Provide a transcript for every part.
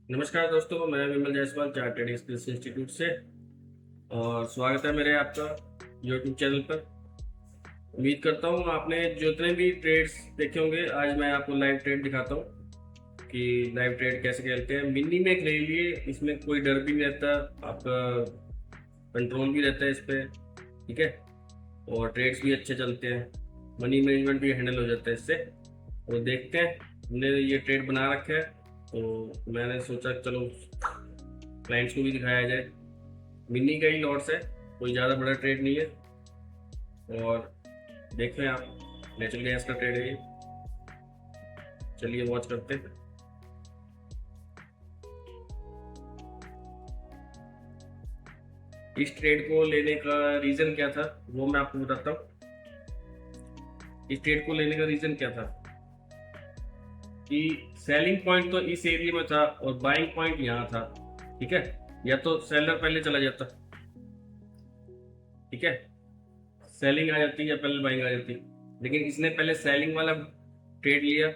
नमस्कार दोस्तों, मैं विमल जायसवाल चार्टर्ड एक्सपीरियंस इंस्टीट्यूट से। और स्वागत है मेरे आपका यूट्यूब चैनल पर। उम्मीद करता हूँ आपने जितने भी ट्रेड्स देखे होंगे, आज मैं आपको लाइव ट्रेड दिखाता हूँ कि लाइव ट्रेड कैसे खेलते हैं। मिनी में ले लिए, इसमें कोई डर भी नहीं रहता, आपका कंट्रोल भी रहता है इस पर। ठीक है, और ट्रेड्स भी अच्छे चलते हैं, मनी मैनेजमेंट भी हैंडल हो जाता है इससे। तो देखते हैं, हमने ये ट्रेड बना रखा है तो मैंने सोचा चलो क्लाइंट्स को भी दिखाया जाए। मिनी का ही लॉट्स है, कोई ज़्यादा बड़ा ट्रेड नहीं है। और देख रहे हैं आप, नेचुरल गैस का ट्रेड है ये। चलिए वॉच करते हैं। इस ट्रेड को लेने का रीज़न क्या था वो मैं आपको बताता हूँ। इस ट्रेड को लेने का रीज़न क्या था कि सेलिंग पॉइंट तो इस एरिया में था और बाइंग पॉइंट यहाँ था। ठीक है, या तो सेलर पहले चला जाता, ठीक है, सेलिंग आ जाती या पहले बाइंग आ जाती, लेकिन इसने पहले सेलिंग वाला ट्रेड लिया,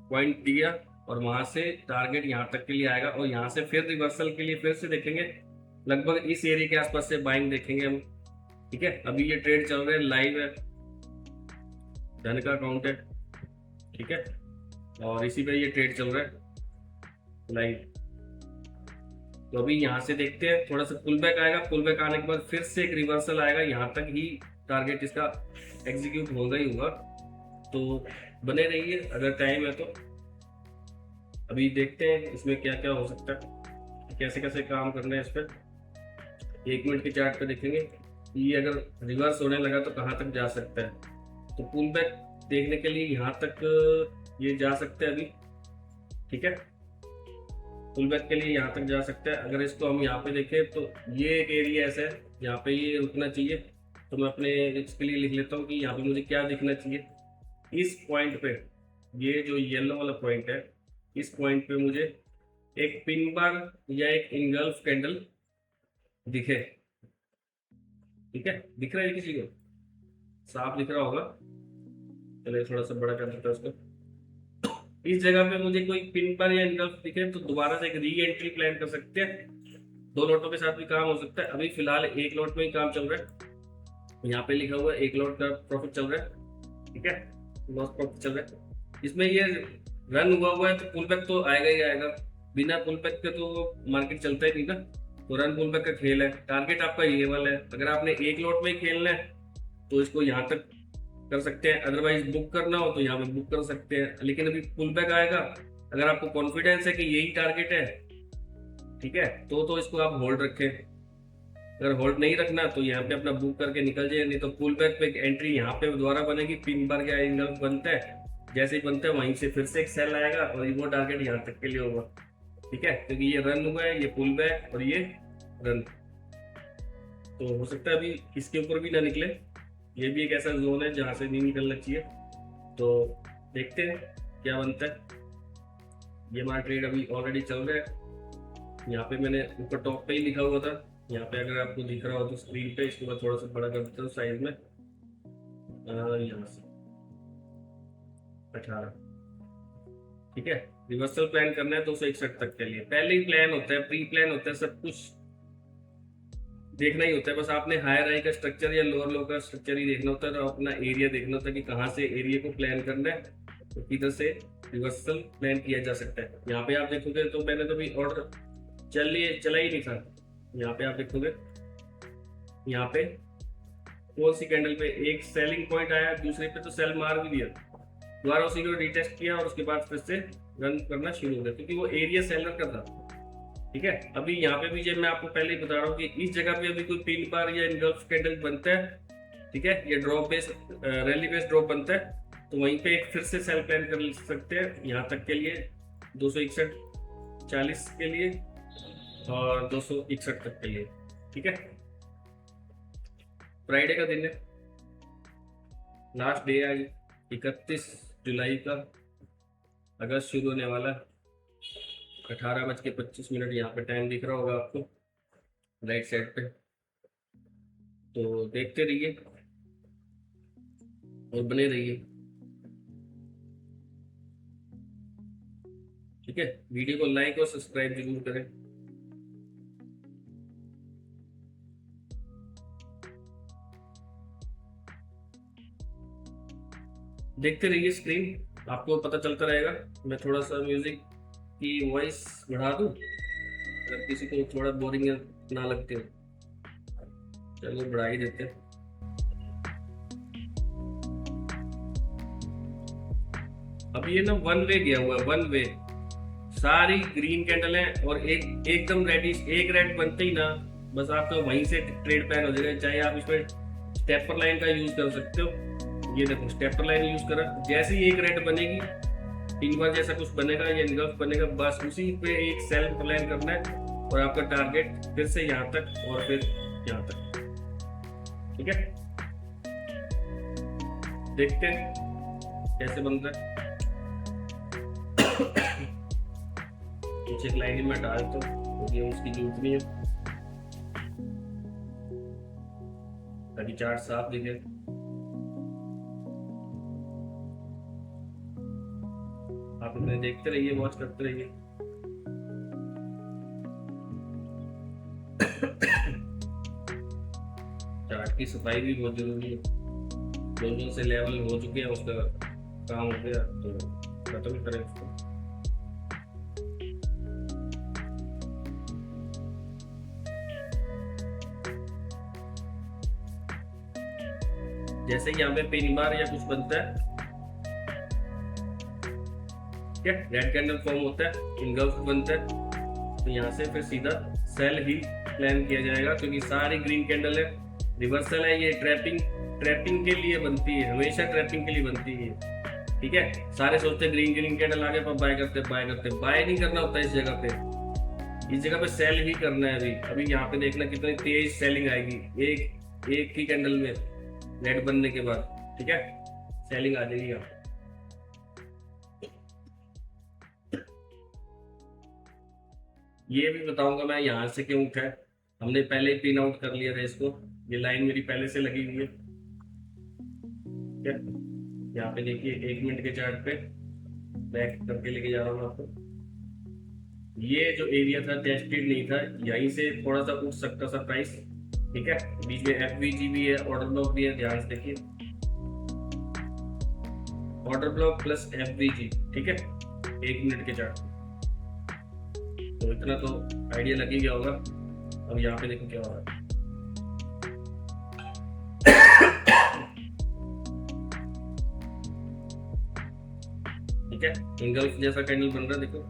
पॉइंट दिया, और वहां से टारगेट यहाँ तक के लिए आएगा और यहाँ से फिर रिवर्सल के लिए फिर से देखेंगे, लगभग इस एरिया के आसपास से बाइंग देखेंगे हम। ठीक है, अभी ये ट्रेड चल रहा है, लाइव है, धन का अकाउंट है। ठीक है, और इसी पे ये ट्रेड चल रहा है लाइव। तो अभी यहाँ से देखते हैं, थोड़ा सा पुल बैक आएगा, पुल बैक आने के बाद फिर से एक रिवर्सल आएगा, यहाँ तक ही टारगेट इसका एग्जीक्यूट होगा ही होगा। तो बने रहिए अगर टाइम है तो। अभी देखते हैं इसमें क्या क्या हो सकता है, कैसे कैसे काम करना है इस पर। 1 मिनट के चार्ट पे देखेंगे ये अगर रिवर्स होने लगा तो कहाँ तक जा सकता है। तो पुल बैक देखने के लिए यहाँ तक ये जा सकता है अभी। ठीक है, पुल बैक के लिए यहाँ तक जा सकता है। अगर इसको हम यहाँ पे देखें तो ये एक एरिया ऐसा है यहाँ पे ये रुकना चाहिए। तो मैं अपने इसके लिए लिख लेता हूँ कि यहाँ पे मुझे क्या दिखना चाहिए। इस पॉइंट पे, ये जो येलो वाला पॉइंट है, इस पॉइंट पे मुझे एक पिन बार या एक इनगल्फ कैंडल दिखे। ठीक है, दिख रहा है किसी को? साफ दिख रहा होगा। चलिए थोड़ा सा बड़ा कर देता है उसको। इस जगह पे मुझे कोई पिन बार या इनगल्फ दिखे तो दोबारा से एक री एंट्री प्लान कर सकते हैं। 2 लॉटों के साथ भी काम हो सकता है। अभी फिलहाल 1 लॉट में ही काम चल रहा है। यहाँ पे लिखा हुआ है 1 लॉट का प्रॉफिट चल रहा है। ठीक है, लॉस प्रॉफिट चल रहा है। इसमें ये रन हुआ है तो पुल बैक तो आएगा ही आएगा। बिना पुल बैक के तो मार्केट चलता ही नहीं ना। तो रन पुल बैक का खेल है। टारगेट आपका ये वाला है। अगर आपने 1 लॉट में ही खेलना है तो इसको यहाँ तक कर सकते हैं, अदरवाइज बुक करना हो तो यहाँ पे बुक कर सकते हैं। लेकिन अभी पुल बैक आएगा, अगर आपको कॉन्फिडेंस है कि यही टारगेट है, ठीक है, तो इसको आप होल्ड रखें। अगर होल्ड नहीं रखना तो यहाँ पे अपना बुक करके निकल जाए। नहीं तो पुल बैक पे एक एंट्री यहाँ पे दोबारा बनेगी, पिन बार का एंगल बनता है, जैसे ही बनता है वहीं से फिर से एक सेल आएगा और वो टारगेट यहाँ तक के लिए होगा। ठीक है, क्योंकि ये रन हुआ है, ये पुल बैक और ये रन। तो हो सकता है अभी इसके ऊपर भी ना निकले। ये भी एक ऐसा जोन है जहाँ से नहीं निकलना चाहिए। तो देखते हैं क्या बनता है। ये हमारा ट्रेड अभी ऑलरेडी चल रहा है। यहाँ पे मैंने ऊपर टॉप पे ही लिखा हुआ था, यहाँ पे अगर आपको दिख रहा हो तो स्क्रीन पे, इसको मैं थोड़ा सा बड़ा कर देता हूँ साइज में। यहाँ से 18। ठीक है, रिवर्सल प्लान करना है 261 तक के लिए। पहले ही प्लान होता है, प्री प्लान होता है, सब कुछ देखना ही होता है। बस आपने हायर हाई का स्ट्रक्चर या लोअर लो का स्ट्रक्चर ही देखना होता है और अपना एरिया देखना होता है कि कहाँ से एरिया को प्लान करना है तो किधर से रिवर्सल प्लान किया जा सकता है। यहाँ पे आप देखोगे तो मैंने तो भी ऑर्डर चला ही नहीं था। यहाँ पे आप देखोगे, यहाँ पे कौन सी कैंडल पे एक सेलिंग पॉइंट आया, दूसरे पे तो सेल मार भी दिया, दोबारा उसी को रिटेस्ट किया और उसके बाद फिर से रन करना शुरू हो गया क्योंकि वो एरिया सेलर का था। ठीक है, अभी यहाँ पे भी जब मैं आपको पहले ही बता रहा हूँ कि इस जगह पे अभी कोई पिन बार या इनगल्फ कैंडल बनता है, ठीक है, ये drop base rally base drop बनता है, तो वहीं पे एक फिर से सेल प्लान कर सकते हैं यहाँ तक के लिए 261.40 के लिए और 261 तक के लिए। ठीक है, फ्राइडे का दिन है, लास्ट डे आज 31 जुलाई का। अगस्त शुरू होने वाला, 18:25 यहाँ पे टाइम दिख रहा होगा आपको राइट साइड पे। तो देखते रहिए और बने रहिए। ठीक है, वीडियो को लाइक और सब्सक्राइब जरूर करें। देखते रहिए स्क्रीन, आपको पता चलता रहेगा। मैं थोड़ा सा म्यूजिक की वॉइस बढ़ा दूं, अगर किसी को थोड़ा बोरिंग ना लगते हो। चलो बढ़ा ही देते हैं। अब ये ना वन वे गया हुआ है, वन वे। सारी ग्रीन कैंडल है और एक एकदम रेडिश, एक रेड बनते ही ना बस आपका वहीं से ट्रेड पैन हो जाएगा। चाहे आप इसमें स्टेपर लाइन का यूज कर सकते हो। ये देखो स्टेपर लाइन यूज करा, जैसे ही एक रेड बनेगी, तीन बार जैसा कुछ बनेगा या निगल्फ बनेगा, बस उसी पे एक सेल प्लान करना है और आपका टारगेट फिर से यहाँ तक और फिर यहाँ तक। ठीक है, देखते हैं कैसे बनता है। कुछ एक लाइन में डाल तो क्योंकि उसकी जरूरत नहीं है, ताकि चार्ट साफ दिखे। आप इन्हें देखते रहिए, वॉच करते रहिए। चार्ट की सफाई भी बहुत जरूरी है। दोनों से लेवल हो चुके हैं, उसका काम हो गया तो खत्म करें उसको। जैसे यहाँ पे पिन बार या कुछ बनता है, क्या रेड कैंडल फॉर्म होता है, इनगल्फ बनता है, तो यहाँ से फिर सीधा सेल ही प्लान किया जाएगा, क्योंकि सारी ग्रीन कैंडल है, रिवर्सल है। ये ट्रैपिंग ट्रैपिंग के लिए बनती है, हमेशा ट्रैपिंग के लिए बनती है। ठीक है, सारे सोचते ग्रीन ग्रीन कैंडल आगे पर बाय करते बाय नहीं करना होता इस जगह पे। इस जगह पे सेल ही करना है। अभी अभी यहाँ पे देखना कितनी तेज सेलिंग आएगी, एक एक ही कैंडल में रेड बनने के बाद। ठीक है, सेलिंग आ जाएगी यहाँ। ये भी बताऊंगा मैं यहाँ से क्यों उठा है। हमने पहले ही प्रिंट आउट कर लिया था इसको, ये लाइन मेरी पहले से लगी हुई है। क्या यहाँ पे देखिए 1 मिनट के चार्ट पे बैक करके लेके जा रहा हूँ आपको। ये जो एरिया था टेस्टेड नहीं था, यहीं से थोड़ा सा उठ सकता था प्राइस। ठीक है, बीच में एफवीजी भी है, ऑर्डर ब्लॉक भी है, ध्यान से देखिए, ऑर्डर ब्लॉक प्लस एफवीजी। ठीक है, 1 मिनट के चार्ट, तो इतना तो आइडिया लग ही गया होगा। अब यहाँ पे देखो क्या हो रहा है। ठीक है, इंगल्फ जैसा कैंडल बन रहा है, देखो।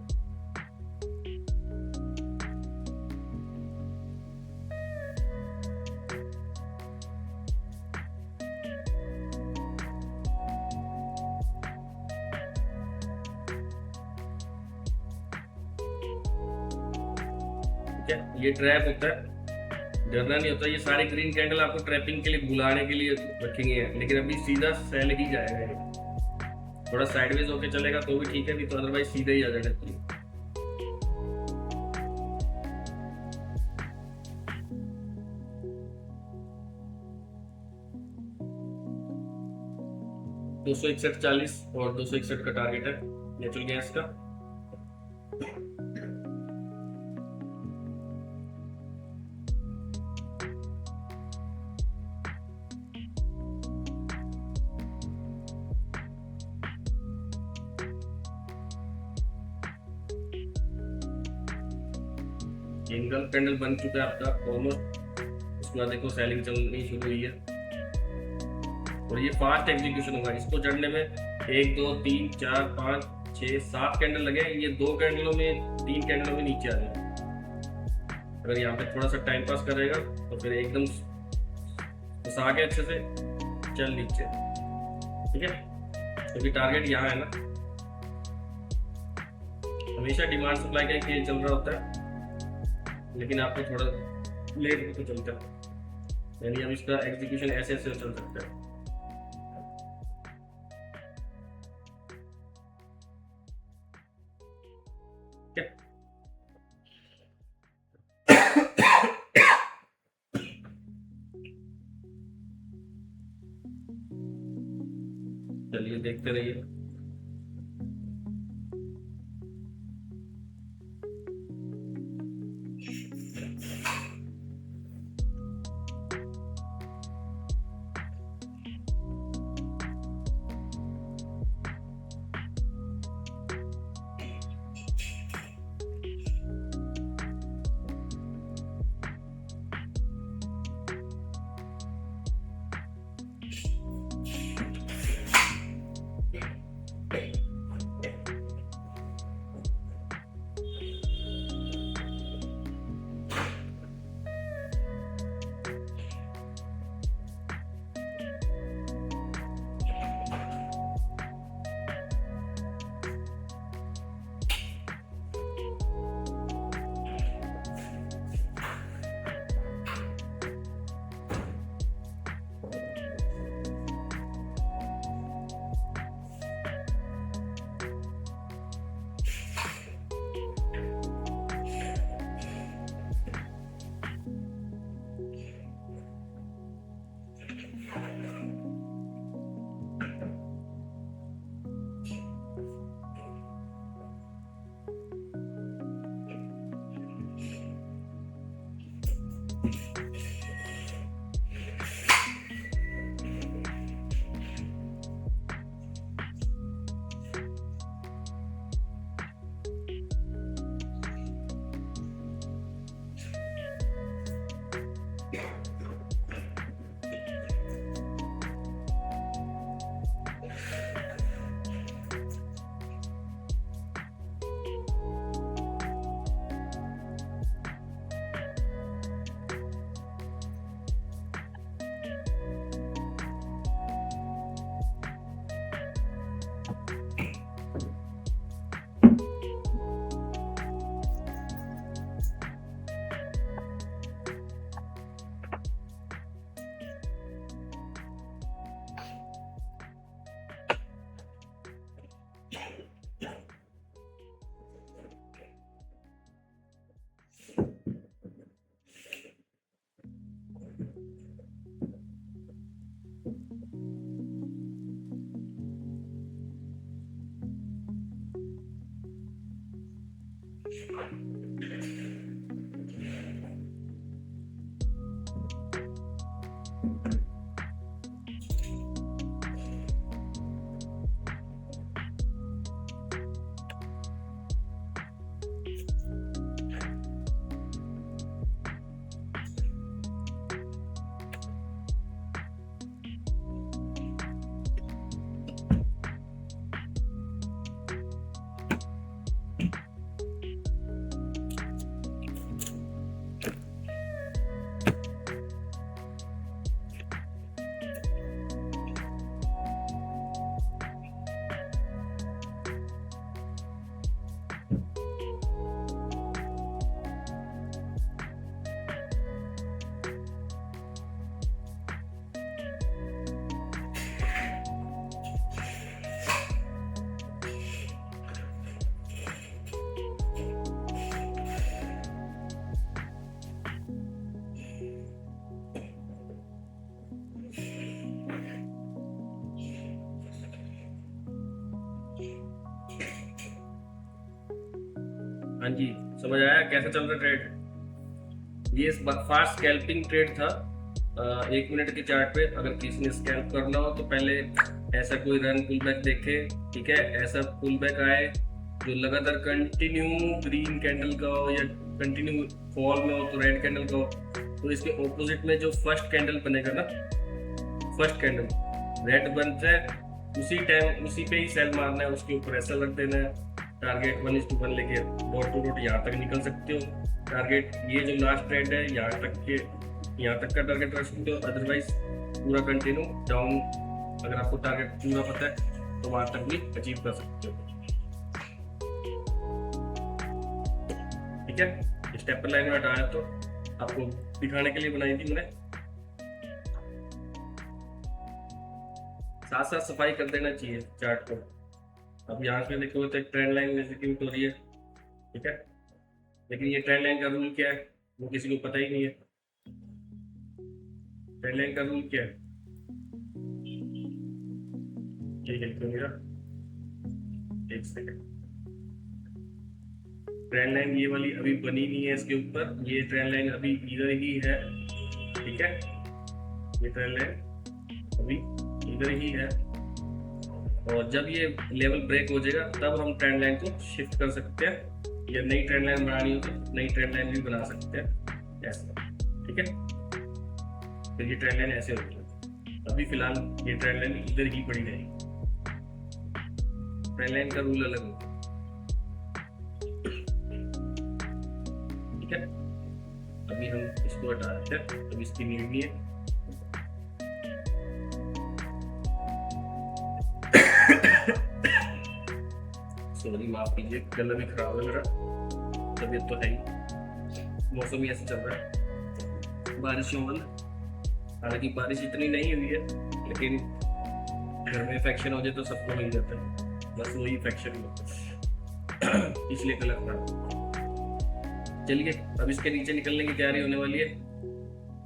ठीक है, ये ट्रैप होता है, डरना नहीं होता। ये सारे ग्रीन कैंडल आपको ट्रैपिंग के लिए बुलाने के लिए रखेंगे, लेकिन अभी सीधा सेल ही जाएगा। ये थोड़ा साइडवेज होके चलेगा तो भी ठीक है, नहीं तो अदरवाइज सीधा ही आ जाना चाहिए। दो सौ 261.40 और 261 का टारगेट है नेचुरल गैस का। सिंगल कैंडल बन चुका है आपका ऑलमोस्ट। उसके बाद देखो सेलिंग चलनी शुरू हुई है और ये फास्ट एग्जीक्यूशन होगा। इसको चढ़ने में 1 2 3 4 5 6 7 कैंडल लगे। ये 2 कैंडलों में 3 कैंडलों में नीचे आ जाएगा। अगर यहाँ पे थोड़ा सा टाइम पास करेगा तो फिर एकदम फंसा के अच्छे से चल नीचे। ठीक है, क्योंकि टारगेट यहाँ है ना, हमेशा डिमांड सप्लाई का खेल चल रहा होता है, लेकिन आपको थोड़ा लेट तो चलता है। यानी अब इसका एग्जीक्यूशन ऐसे ऐसे चल सकता है। क्या चलिए देखते रहिए। हाँ जी, समझ आया कैसे चल रहा ट्रेड। ये फास्ट स्कैल्पिंग ट्रेड था। 1 मिनट के चार्ट पे अगर किसी ने स्कैल्प करना हो तो पहले ऐसा कोई रन पुल बैक देखे, ठीक है, ऐसा पुल बैक आए जो लगातार कंटिन्यू ग्रीन कैंडल का हो या कंटिन्यू फॉल में हो तो रेड कैंडल का हो, तो इसके ऑपोजिट में जो फर्स्ट कैंडल बनेगा ना, फर्स्ट कैंडल रेड बनता है, उसी टाइम उसी पे ही सेल मारना है, उसके ऊपर ऐसा रख देना है। टारगेट 1:1 लेके डॉट टू डॉट यहाँ तक निकल सकते हो। टारगेट ये जो लास्ट ट्रेड है यहाँ तक का टारगेट रख सकते हो, अदरवाइज पूरा कंटिन्यू डाउन, अगर आपको टारगेट पूरा पता है तो वहां तक भी अचीव कर सकते हो। ठीक है, स्टेप पर लाइन में हटाया तो आपको दिखाने के लिए बनाई थी मैंने। साथ साथ सफाई कर देना चाहिए चार्ट को। अब यहाँ पे देखो तो एक ट्रेंड लाइन एग्जीक्यूट हो रही है, ठीक है, लेकिन ये ट्रेंड लाइन का रूल क्या है वो किसी को पता ही नहीं है। ट्रेंड लाइन का रूल क्या है? ये देखो मेरा, एक सेकंड, ट्रेंड लाइन ये वाली अभी बनी नहीं है इसके ऊपर, ये ट्रेंड लाइन अभी इधर ही है, ठीक है, ये ट्रेंड लाइन अभी इधर ही है। और जब ये लेवल ब्रेक हो जाएगा तब हम ट्रेंड लाइन को शिफ्ट कर सकते हैं, या नई ट्रेंड लाइन बनानी हो तो नई ट्रेंड लाइन भी बना सकते हैं ऐसा, ठीक है। तो ये ट्रेंड लाइन ऐसे होती है, अभी फिलहाल ये ट्रेंड लाइन इधर ही पड़ी रहेगी, ट्रेंड लाइन का रूल अलग होता है, ठीक है। अभी हम इसको हटा देते हैं, अभी इसकी नीड नहीं है। सॉरी, माफ कीजिए, गला भी खराब है मेरा, तबीयत तो है ही, मौसम ही ऐसे चल रहा है, बारिशों वाला। हालांकि बारिश इतनी नहीं हुई है, लेकिन घर में इन्फेक्शन हो जाए तो सबको मिल जाता है, बस वही इन्फेक्शन इसलिए गला खराब। चलिए अब इसके नीचे निकलने की तैयारी होने वाली है।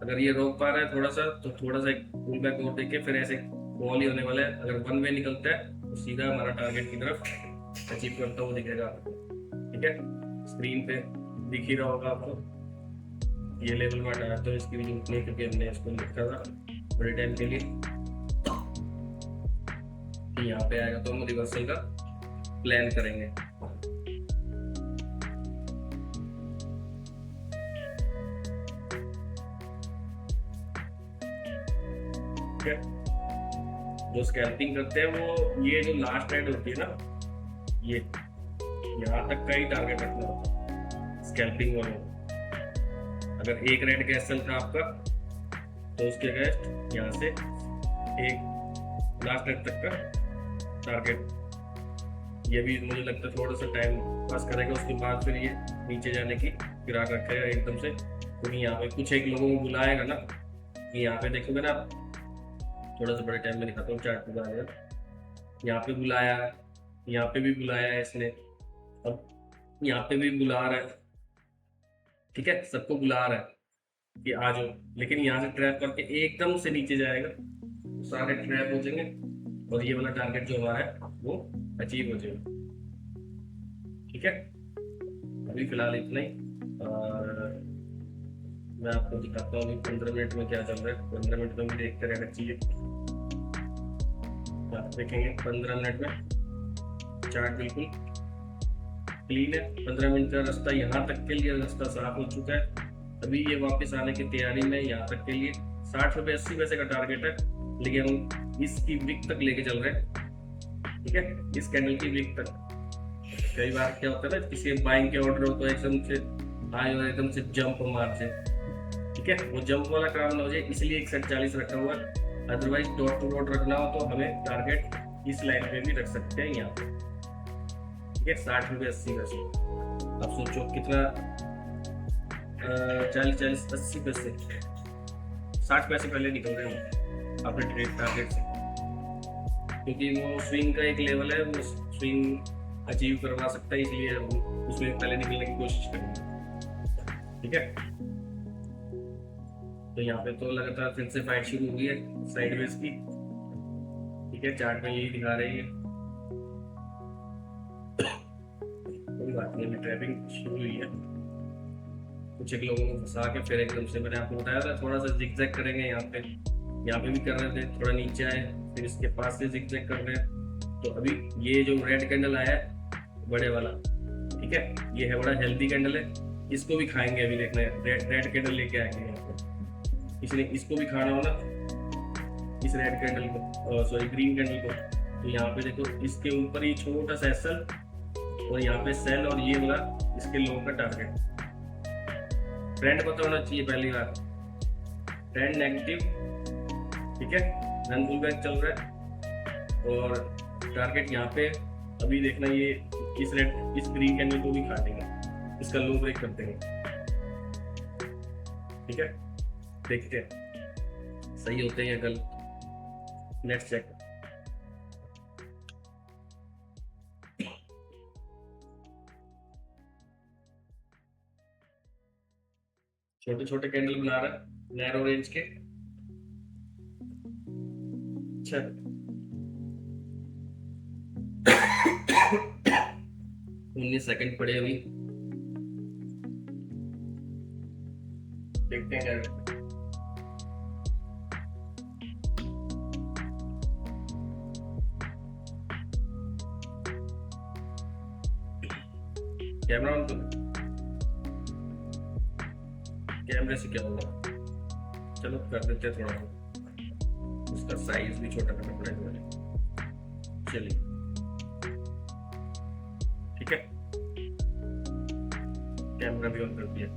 अगर ये रोक पा रहा है थोड़ा सा, तो थोड़ा सा पुल बैक और देके फिर ऐसे वॉल ही होने वाला है। अगर वन वे निकलता है तो सीधा हमारा टारगेट की तरफ अचीव करता हुआ दिखेगा आपको, ठीक है। स्क्रीन पे दिख ही रहा होगा आपको। ये लेवल में हटाया तो इसकी भी जरूरत नहीं, क्योंकि हमने इसको लिखा था बड़े टाइम के लिए। यहाँ पे आएगा तो हम रिवर्सल का प्लान करेंगे। जो स्कैल्पिंग करते हैं वो ये जो लास्ट रेड होती है ना, ये यहाँ तक का ही टारगेट रखना होता है स्कैल्पिंग वालों। अगर एक रेड कैसल था आपका तो उसके अगेंस्ट यहाँ से एक लास्ट रेड तक का टारगेट। ये भी मुझे लगता है थोड़ा सा टाइम पास करेगा, उसके बाद फिर ये नीचे जाने की फिराक रखेगा एकदम से, क्योंकि यहाँ पे कुछ एक लोगों को बुलाएगा ना। यहाँ पे देखोगे ना, थोड़ा सा बड़े टाइम में दिखाता हूँ चार्ट पे। यहाँ पे बुलाया, यहाँ पे भी बुलाया है इसने, अब यहाँ पे भी बुला रहा है, ठीक है, सबको बुला रहा है कि आ जाओ। लेकिन यहाँ से ट्रैप करके एकदम से नीचे जाएगा, सारे ट्रैप हो जाएंगे और ये वाला टारगेट जो हमारा है वो अचीव हो जाएगा, ठीक है। अभी फिलहाल इतना ही, और मैं आपको दिखाता हूँ अभी 15 मिनट में क्या चल रहा है। 15 मिनट में भी देखते रहना चाहिए, आप देखेंगे 15 मिनट में चार्ट बिल्कुल क्लीन है। 15 मिनट का रास्ता यहाँ तक के लिए रास्ता साफ हो चुका है। अभी ये वापस आने की तैयारी में, यहाँ तक के लिए 60 रुपये 80 पैसे का टारगेट है, लेकिन हम इसकी विक तक लेके चल रहे हैं, ठीक है, इस कैंडल की विक तक। कई बार क्या होता है ना, किसी बाइंग के ऑर्डर हो तो एकदम से आए और एकदम से जंप मार जाए, ठीक है, वो जंप वाला काम ना हो जाए, इसलिए 140 रखा हुआ है। अदरवाइज डॉट टू डॉट रखना हो तो हमें टारगेट इस लाइन पे भी रख सकते हैं यहाँ पे, ठीक है, 60 रुपये 80 पैसे। अब सोचो कितना, 40 80 पैसे, 60 पैसे पहले निकल रहे हैं अपने ट्रेड टारगेट से, क्योंकि वो स्विंग का एक लेवल है, वो स्विंग अचीव करवा सकता है, इसलिए उसमें पहले निकलने की कोशिश करेंगे, ठीक है। तो यहाँ पे तो लगातार फिर से फाइट शुरू हुई है साइडवेज की, ठीक है, चार्ट में यही दिखा रही है। कोई बात नहीं, अभी ट्रैपिंग शुरू हुई है, कुछ एक लोगों को फंसा के फिर एकदम से, मैंने आपको बताया था थोड़ा सा जिगजैग करेंगे। यहाँ पे भी कर रहे थे, थोड़ा नीचे आए फिर इसके पास से जिगजैग कर रहे हैं। तो अभी ये जो रेड कैंडल आया है बड़े वाला, ठीक है, ये है बड़ा हेल्दी कैंडल है, इसको भी खाएंगे। अभी देखना है, रेड कैंडल लेके आएंगे यहाँ पे, इसने इसको भी खाना हो ना, इस रेड कैंडल को, सॉरी ग्रीन कैंडल को। तो यहाँ पे देखो, इसके ऊपर ही छोटा सा एसल और यहाँ पे सेल, और ये वाला इसके लो का टारगेट। ट्रेंड पता होना चाहिए पहली बार, ट्रेंड नेगेटिव, ठीक है, रन पुल बैक चल रहा है, और टारगेट यहाँ पे अभी देखना, ये इस ग्रीन कैंडल को भी खा देंगे, इसका लो ब्रेक कर देंगे, ठीक है। देखते हैं सही होते हैं या गलत, नेक्स्ट चेक। छोटे छोटे कैंडल बना रहा है नैरो रेंज के, अच्छा 19 सेकंड पड़े अभी, देखते हैं क्या करते हैं। कैमरा ऑन करो, कैमरे से क्या होगा, चलो कर देते हैं थोड़ा, उसका साइज भी छोटा करना पड़ेगा। चलिए ठीक है, कैमरा भी ऑन कर दिया।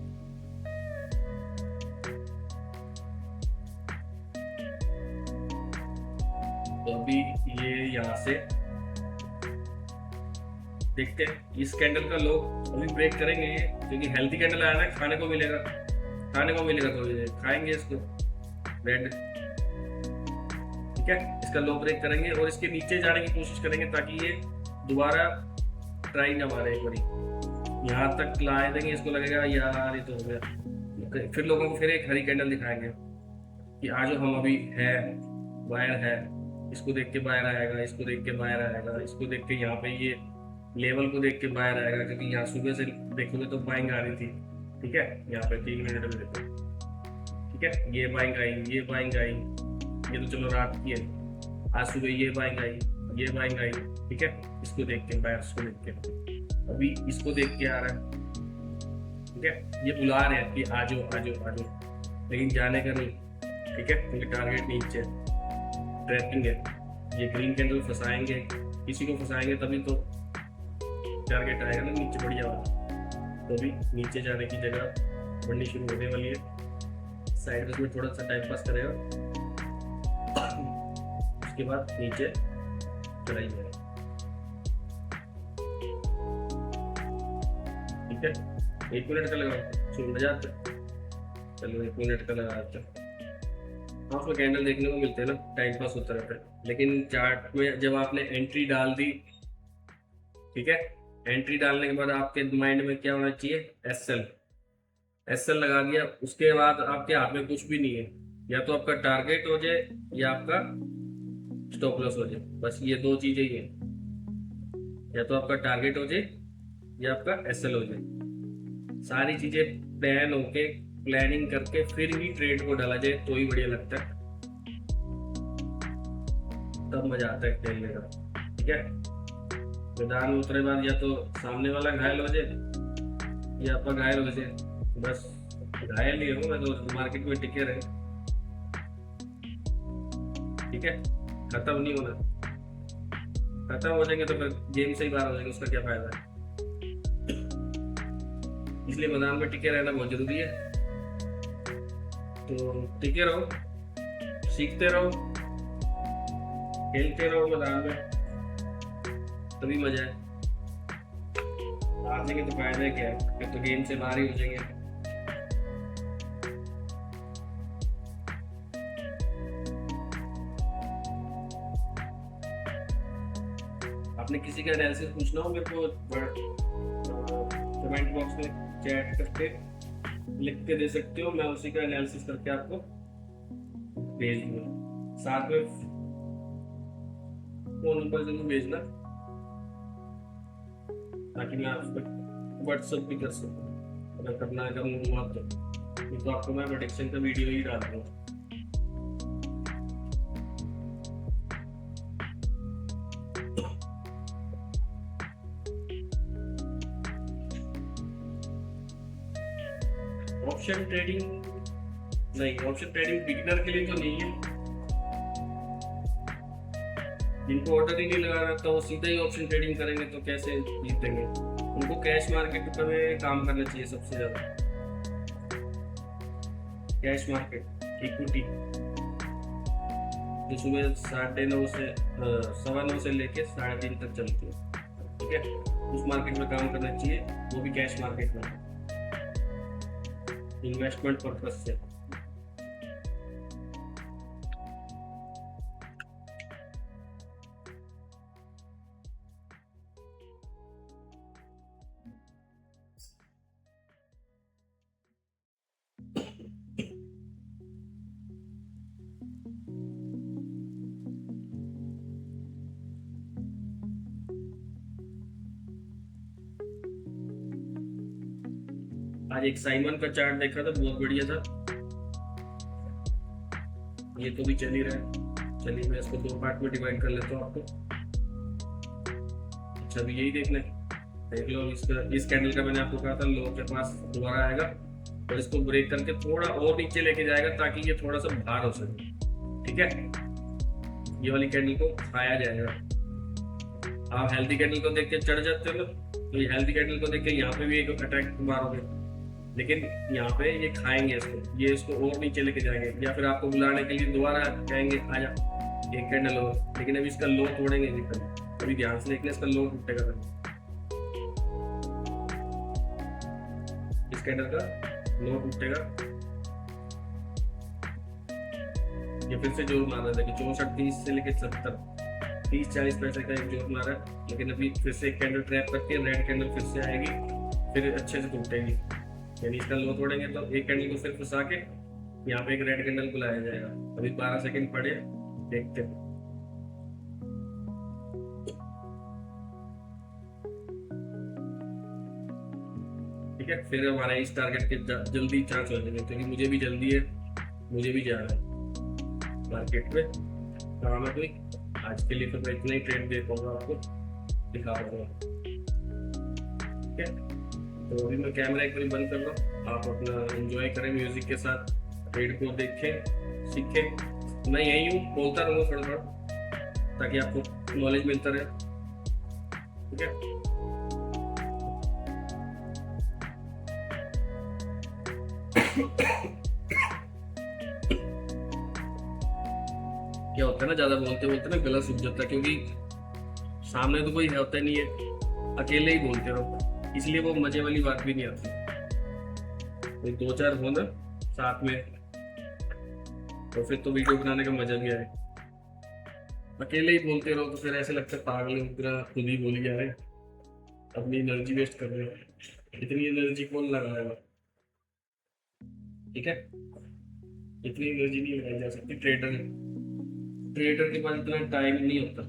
तो अभी ये यहाँ से देखते हैं, इस कैंडल का लोग अभी ब्रेक करेंगे ये, क्योंकि हेल्थी कैंडल आया ना, खाने को मिलेगा, खाने को मिलेगा, तो ये खाएंगे इसको रेड। ठीक है, इसका लो ब्रेक करेंगे और इसके नीचे जाने की कोशिश करेंगे ताकि ये दोबारा ट्राई ना मारे एक बारी, यहाँ तक ला देंगे, इसको लगेगा यार ये तो हो गया, फिर लोगों को फिर एक हरी कैंडल दिखाएंगे कि आज हम अभी है, बायर है, इसको देख के बायर आएगा, इसको देख के बायर आएगा, इसको देख के यहाँ पे ये लेवल को देख के बायर आएगा, क्योंकि यहाँ सुबह से देखोगे तो बाइंग आ रही थी। ठीक है, यहाँ पे 3 मिनट में देखो, ठीक है, ये बाइंग आई, ये बाइंग आई, ये तो चलो रात की है, आज सुबह ये बाइंग आई, ये बाइंग आई। ठीक है, इसको देख के बायर्स को देख के, अभी इसको देख के आ रहा है। ठीक है, ये बुला रहे हैं कि आ जाओ आ जाओ आ जाओ, लेकिन जाने का नहीं। ठीक है, क्योंकि टारगेट नीचे ट्रैपिंग है, ये ग्रीन कैंडल फंसाएंगे, किसी को फंसाएंगे तभी तो टारगेट आएगा ना नीचे बढ़िया वाला। तो अभी नीचे जाने की जगह बढ़नी शुरू होने वाली है, साइड में थोड़ा सा टाइम पास करेगा, उसके बाद नीचे चढ़ाई जाएगा। ठीक है, 1 मिनट का लगा, सुन जाते, चलो 1 मिनट का लगा देते हैं। हाँ, उसमें कैंडल देखने को मिलते हैं ना, टाइम पास होता रहता है, लेकिन चार्ट में जब आपने एंट्री डाल दी, ठीक है, एंट्री डालने के बाद आपके माइंड में क्या होना चाहिए, एसएल, एसएल लगा दिया, उसके बाद आपके हाथ में कुछ भी नहीं है, या तो आपका टारगेट हो जाए या आपका स्टॉप लॉस हो जाए, बस ये दो चीजें ही हैं, या तो आपका टारगेट हो जाए या आपका एसएल हो जाए। सारी चीजें प्लान होके, प्लानिंग करके फिर ही ट्रेड को डाला जाए तो ही बढ़िया लगता है, तब मजा आता है खेलने का। ठीक है, मैदान में उतरे बाद या तो सामने वाला घायल हो जाए या आपका घायल हो जाए, बस घायल नहीं हो, मैं तो मार्केट में टिके रहे। ठीक है, खत्म नहीं होना, खत्म हो जाएंगे तो फिर गेम से ही बाहर हो जाएंगे, उसका क्या फायदा है। इसलिए मैदान में टिके रहना बहुत जरूरी है, तो टिके रहो, सीखते रहो, खेलते रहो मैदान में, तभी मजा है। हारने के तो फायदा क्या है, फिर तो गेम से बाहर ही हो जाएंगे। आपने किसी का एनालिसिस पूछना हो मेरे को कमेंट बॉक्स में चैट करके लिख के दे सकते हो, मैं उसी का एनालिसिस करके आपको भेज दूंगा। साथ में फोन नंबर जरूर भेजना ताकि मैं आपको व्हाट्सएप भी कर सकूँ, अगर करना है कम हुआ तो आपको मैं प्रोडिक्शन का वीडियो ही डाल दूँगा। ऑप्शन ट्रेडिंग नहीं, ऑप्शन ट्रेडिंग बिगिनर के लिए तो नहीं है, जिनको ऑर्डर ही नहीं लगाना तो वो सीधा ही ऑप्शन ट्रेडिंग करेंगे तो कैसे जीतेंगे। उनको कैश मार्केट पर काम करना चाहिए सबसे ज्यादा, कैश मार्केट, इक्विटी, जो सुबह 9:30 से 9:15 से लेके 3:30 तक चलती है। ठीक है, उस मार्केट में काम करना चाहिए, वो भी कैश मार्केट में, इन्वेस्टमेंट पर्पज से। आज एक साइमन का चार्ट देखा था, बहुत बढ़िया था। ये तो भी चल ही रहा है। चलिए मैं इसको दो पार्ट में डिवाइड कर लेता हूँ आपको। अच्छा अभी यही देखना है, देख लो। इस कैंडल का मैंने आपको कहा था लो के पास दोबारा आएगा और इसको ब्रेक करके थोड़ा और नीचे लेके जाएगा ताकि ये थोड़ा सा बाहर हो सके। ठीक है, ये वाली कैंडल को खाया जाएगा। आप हेल्थी कैंडल को देख के चढ़ जाते हो ना, तो ये हेल्थी कैंडल को देख के यहाँ पे भी एक अटैक मारोगे, लेकिन यहाँ पे ये खाएंगे इसको, ये इसको और नीचे लेके जाएंगे, या फिर आपको बुलाने के लिए दोबारा कहेंगे आजा एक कैंडल और। लेकिन अभी इसका लो तोड़ेंगे नहीं कभी। अभी ध्यान से देखना, इसका लो टूटेगा कभी। इस कैंडल का लो टूटेगा। ये फिर से जोर मार रहा था कि 64.30 से लेके 70, 30-40 पैसे का एक जोर मारा है। लेकिन अभी फिर से एक कैंडल ट्रैप करके रेड कैंडल फिर से आएगी, फिर अच्छे से टूटेगी। यानी इसका लो तोड़ेंगे तो एक कैंडल को फिर फंसा के यहाँ पे एक रेड कैंडल को लाया जाएगा। अभी 12 सेकंड पड़े, देखते हैं। ठीक है, फिर हमारा इस टारगेट के जल्दी चांस हो जाएंगे, क्योंकि मुझे भी जल्दी है, मुझे भी जाना है मार्केट में। काम है कोई आज के लिए, तो मैं इतना ही ट्रेड दे पाऊंगा, आपको दिखा पाऊंगा। ठीक है, तो अभी मैं कैमरा एक बार बंद कर रहा हूँ, आप अपना एंजॉय करें म्यूजिक के साथ, ट्रेड को देखें सीखें। मैं यही हूँ, बोलता रहूँगा थोड़ा थोड़ा ताकि आपको नॉलेज मिलता रहे। ठीक है, क्या होता है ना, ज्यादा बोलते बोलते ना गला सूख जाता है, क्योंकि सामने तो कोई होता नहीं है, अकेले ही बोलते रहो, इसलिए वो मजे वाली बात भी नहीं आती। कोई दो चार हो ना साथ में, तो फिर तो वीडियो बनाने का मजा भी आए। अकेले ही बोलते रहो तो फिर ऐसे लगता है पागल है, पूरा खुद ही बोल गया है, अपनी एनर्जी वेस्ट कर रहे हो। इतनी एनर्जी कौन लगाएगा? ठीक है, इतनी एनर्जी नहीं लगाई जा सकती। ट्रेडर के पास इतना टाइम नहीं होता।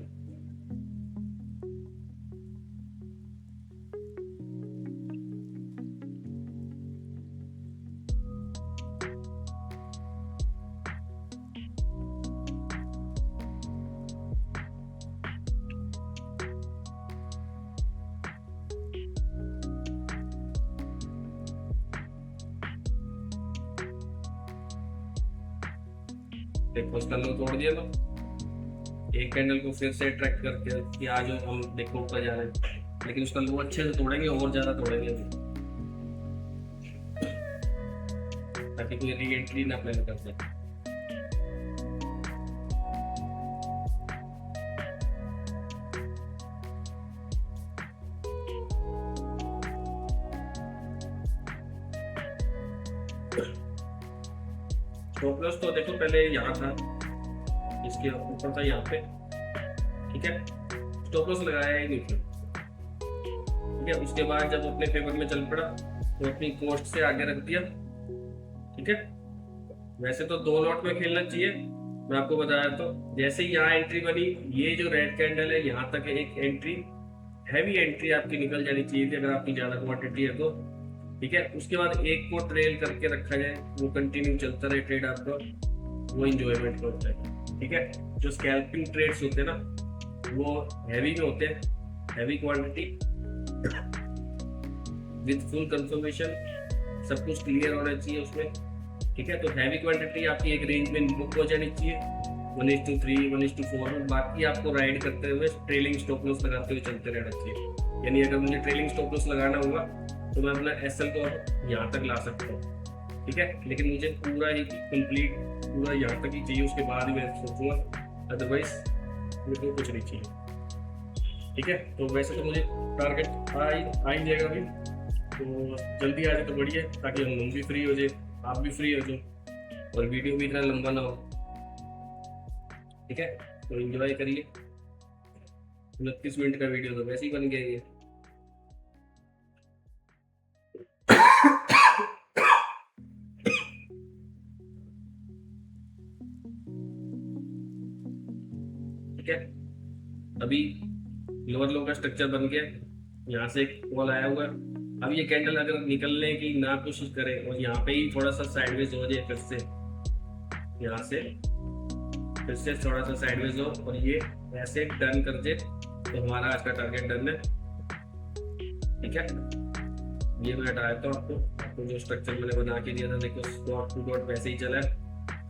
देखो उसका लो तोड़ दिया, तो एक कैंडल को फिर से अट्रैक्ट करके कि आज हम देखो ऊपर जा रहे हैं, लेकिन उसका लो अच्छे से तोड़ेंगे, और ज्यादा तोड़ेंगे अभी, ताकि कोई री एंट्री ना प्लान कर दे। स्टॉप लॉस तो देखो पहले यहाँ था, इसके ऊपर था यहाँ पे। ठीक है, स्टॉप लॉस लगाया ही नहीं था। ठीक है, उसके बाद जब अपने फेवर में चल पड़ा तो अपनी कॉस्ट से आगे रख दिया। ठीक है, वैसे तो दो लॉट में खेलना चाहिए, मैं आपको बताया। तो जैसे ही यहाँ एंट्री बनी, ये जो रेड कैंडल है यहाँ तक एक एंट्री, हैवी एंट्री आपकी निकल जानी चाहिए थी, अगर आपकी ज्यादा क्वांटिटी है तो। ठीक है, उसके बाद एक को ट्रेल करके रखा जाए, वो कंटिन्यू चलता रहे ट्रेड आपका, वो इंजॉयमेंट का होता है। ठीक है, जो स्कैल्पिंग ट्रेड्स होते हैं ना, वो हैवी में होते हैं, heavy quantity with full confirmation, सब कुछ क्लियर होना चाहिए उसमें। ठीक है, तो हैवी क्वांटिटी आपकी एक रेंज में बुक हो जानी चाहिए, 1:3, 1:4 में। बाकी आपको राइड करते हुए ट्रेलिंग स्टॉप लॉस लगाते हुए चलते रहना चाहिए। यानी अगर मुझे ट्रेलिंग स्टॉप लॉस लगाना हुआ तो मैं अपना एसएल को यहाँ तक ला सकता हूँ। ठीक है, लेकिन मुझे पूरा ही कंप्लीट पूरा यहाँ तक ही चाहिए, उसके बाद ही मैं सोचूंगा, अदरवाइज मेरे को कुछ नहीं चाहिए। ठीक है, तो वैसे तो मुझे टारगेट आ ही जाएगा अभी, तो जल्दी आ जाए तो बढ़िया, ताकि हम भी फ्री हो जाए, आप भी फ्री हो जाओ, और वीडियो भी इतना लंबा ना हो। ठीक है, तो एंजॉय करिए। 29 मिनट का वीडियो तो वैसे ही बन गया ये। ठीक है, अभी लोअर लो का स्ट्रक्चर बन गया, यहाँ से एक कॉल आया हुआ है, अब ये कैंडल अगर निकलने की ना कोशिश करे और यहाँ पे ही थोड़ा सा साइडवेज हो जाए, फिर से यहाँ से फिर से थोड़ा सा साइडवेज हो और ये ऐसे डन कर दे, तो हमारा आज का टारगेट डन है। ठीक है, ये मैं हटाया था आपको जो स्ट्रक्चर मैंने बना के दिया था, देखो डॉट टू डॉट वैसे ही चला है।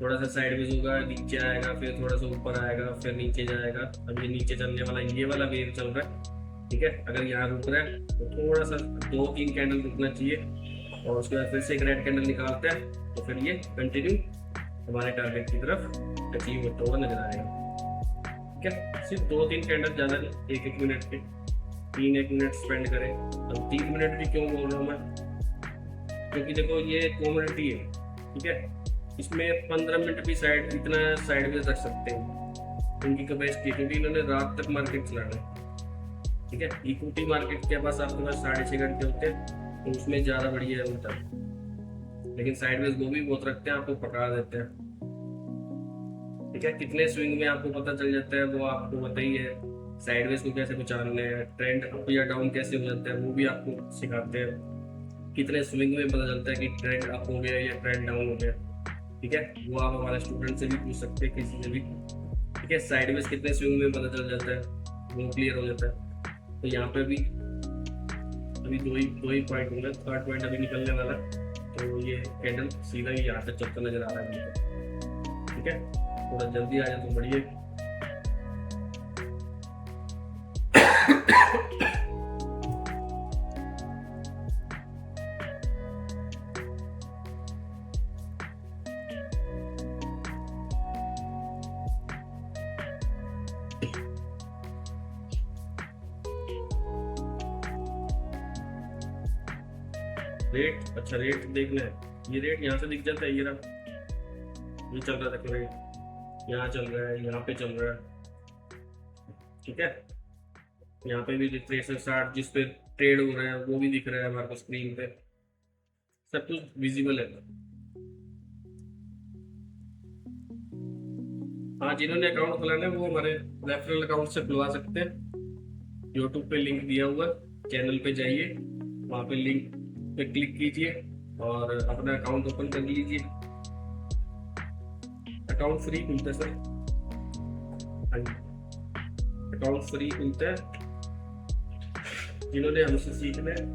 थोड़ा सा साइडवेज होगा, नीचे आएगा, फिर थोड़ा सा ऊपर आएगा, फिर नीचे जाएगा। अब ये नीचे चलने वाला ये वाला वेव चल रहा है। ठीक है, अगर यहाँ रुक रहा है तो थोड़ा सा 2-3 कैंडल रुकना चाहिए और उसके बाद फिर से एक रेड कैंडल निकालते हैं, तो फिर ये कंटिन्यू हमारे टारगेट की तरफ अचीव होता हुआ नजर आएगा। ठीक है, सिर्फ 2-3 कैंडल, ज़्यादा नहीं, 1-1 मिनट के 3-1 मिनट स्पेंड करें। अब 3 मिनट भी क्यों बोल रहा हूँ मैं, क्योंकि देखो ये कम्युनिटी है। ठीक है, इसमें 15 मिनट भी इतना साइडवेज रख सकते हैं उनकी कैपेसिटी, क्योंकि इन्होंने रात तक मार्केट चलाना है। ठीक है, इक्विटी मार्केट के पास आपके पास 6.5 घंटे होते हैं, तो उसमें ज़्यादा बढ़िया होता है, लेकिन साइडवेज वो भी बहुत रखते हैं, आपको पकड़ा देते हैं। ठीक है, कितने स्विंग में आपको पता चल जाता है वो आपको पता ही है। साइडवेज को कैसे पहचानना है, ट्रेंड अप या डाउन कैसे हो जाता है वो भी आपको सिखाते हैं। कितने स्विंग में पता चलता है कि ट्रेंड अप हो गया या ट्रेंड डाउन हो गया। ठीक है, वो आप हमारे स्टूडेंट से भी पूछ सकते हैं, किसी से भी। ठीक है, साइडवेज कितने स्विंग में पता चल जाता है वो क्लियर हो जाता है। तो यहाँ पे भी अभी दो ही पॉइंट होंगे, थर्ड पॉइंट अभी निकलने वाला है, तो ये कैंडल सीधा ही यहाँ पे चलता नजर आ रहा है। ठीक है, थोड़ा जल्दी आ जाए तो बढ़िया। रेट, अच्छा रेट देखना है, ये रेट यहाँ से दिख जाता है, ये रहा, ये चल रहा था रेट, यहाँ चल रहा है, यहाँ पे चल रहा है। ठीक है, यहाँ पे भी 360 जिस पे ट्रेड हो रहा है वो भी दिख रहा है हमारे को स्क्रीन पे, सब कुछ विजिबल है। हाँ, जिन्होंने अकाउंट खुलाना है वो हमारे रेफरल अकाउंट से खुलवा सकते हैं। यूट्यूब पे लिंक दिया हुआ, चैनल पे जाइए, वहाँ पे लिंक पे क्लिक कीजिए और अपना अकाउंट ओपन कर लीजिए। अकाउंट फ्री खुलता है सर, अकाउंट फ्री खुलता है। जिन्होंने हमसे सीखना है,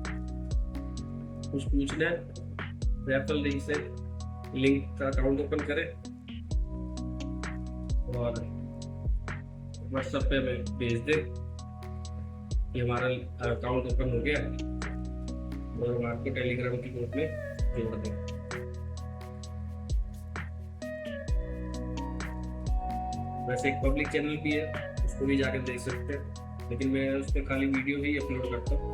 कुछ पूछना है, रेफरल लिंक से लिंक का अकाउंट ओपन करें और व्हाट्सएप पे हमें भेज दें कि हमारा अकाउंट ओपन हो गया, और हम आपको टेलीग्राम की ग्रुप में जोड़ दें। वैसे एक पब्लिक चैनल भी है, उसको भी जाकर देख सकते हैं, लेकिन मैं उस पर खाली वीडियो ही अपलोड करता हूँ,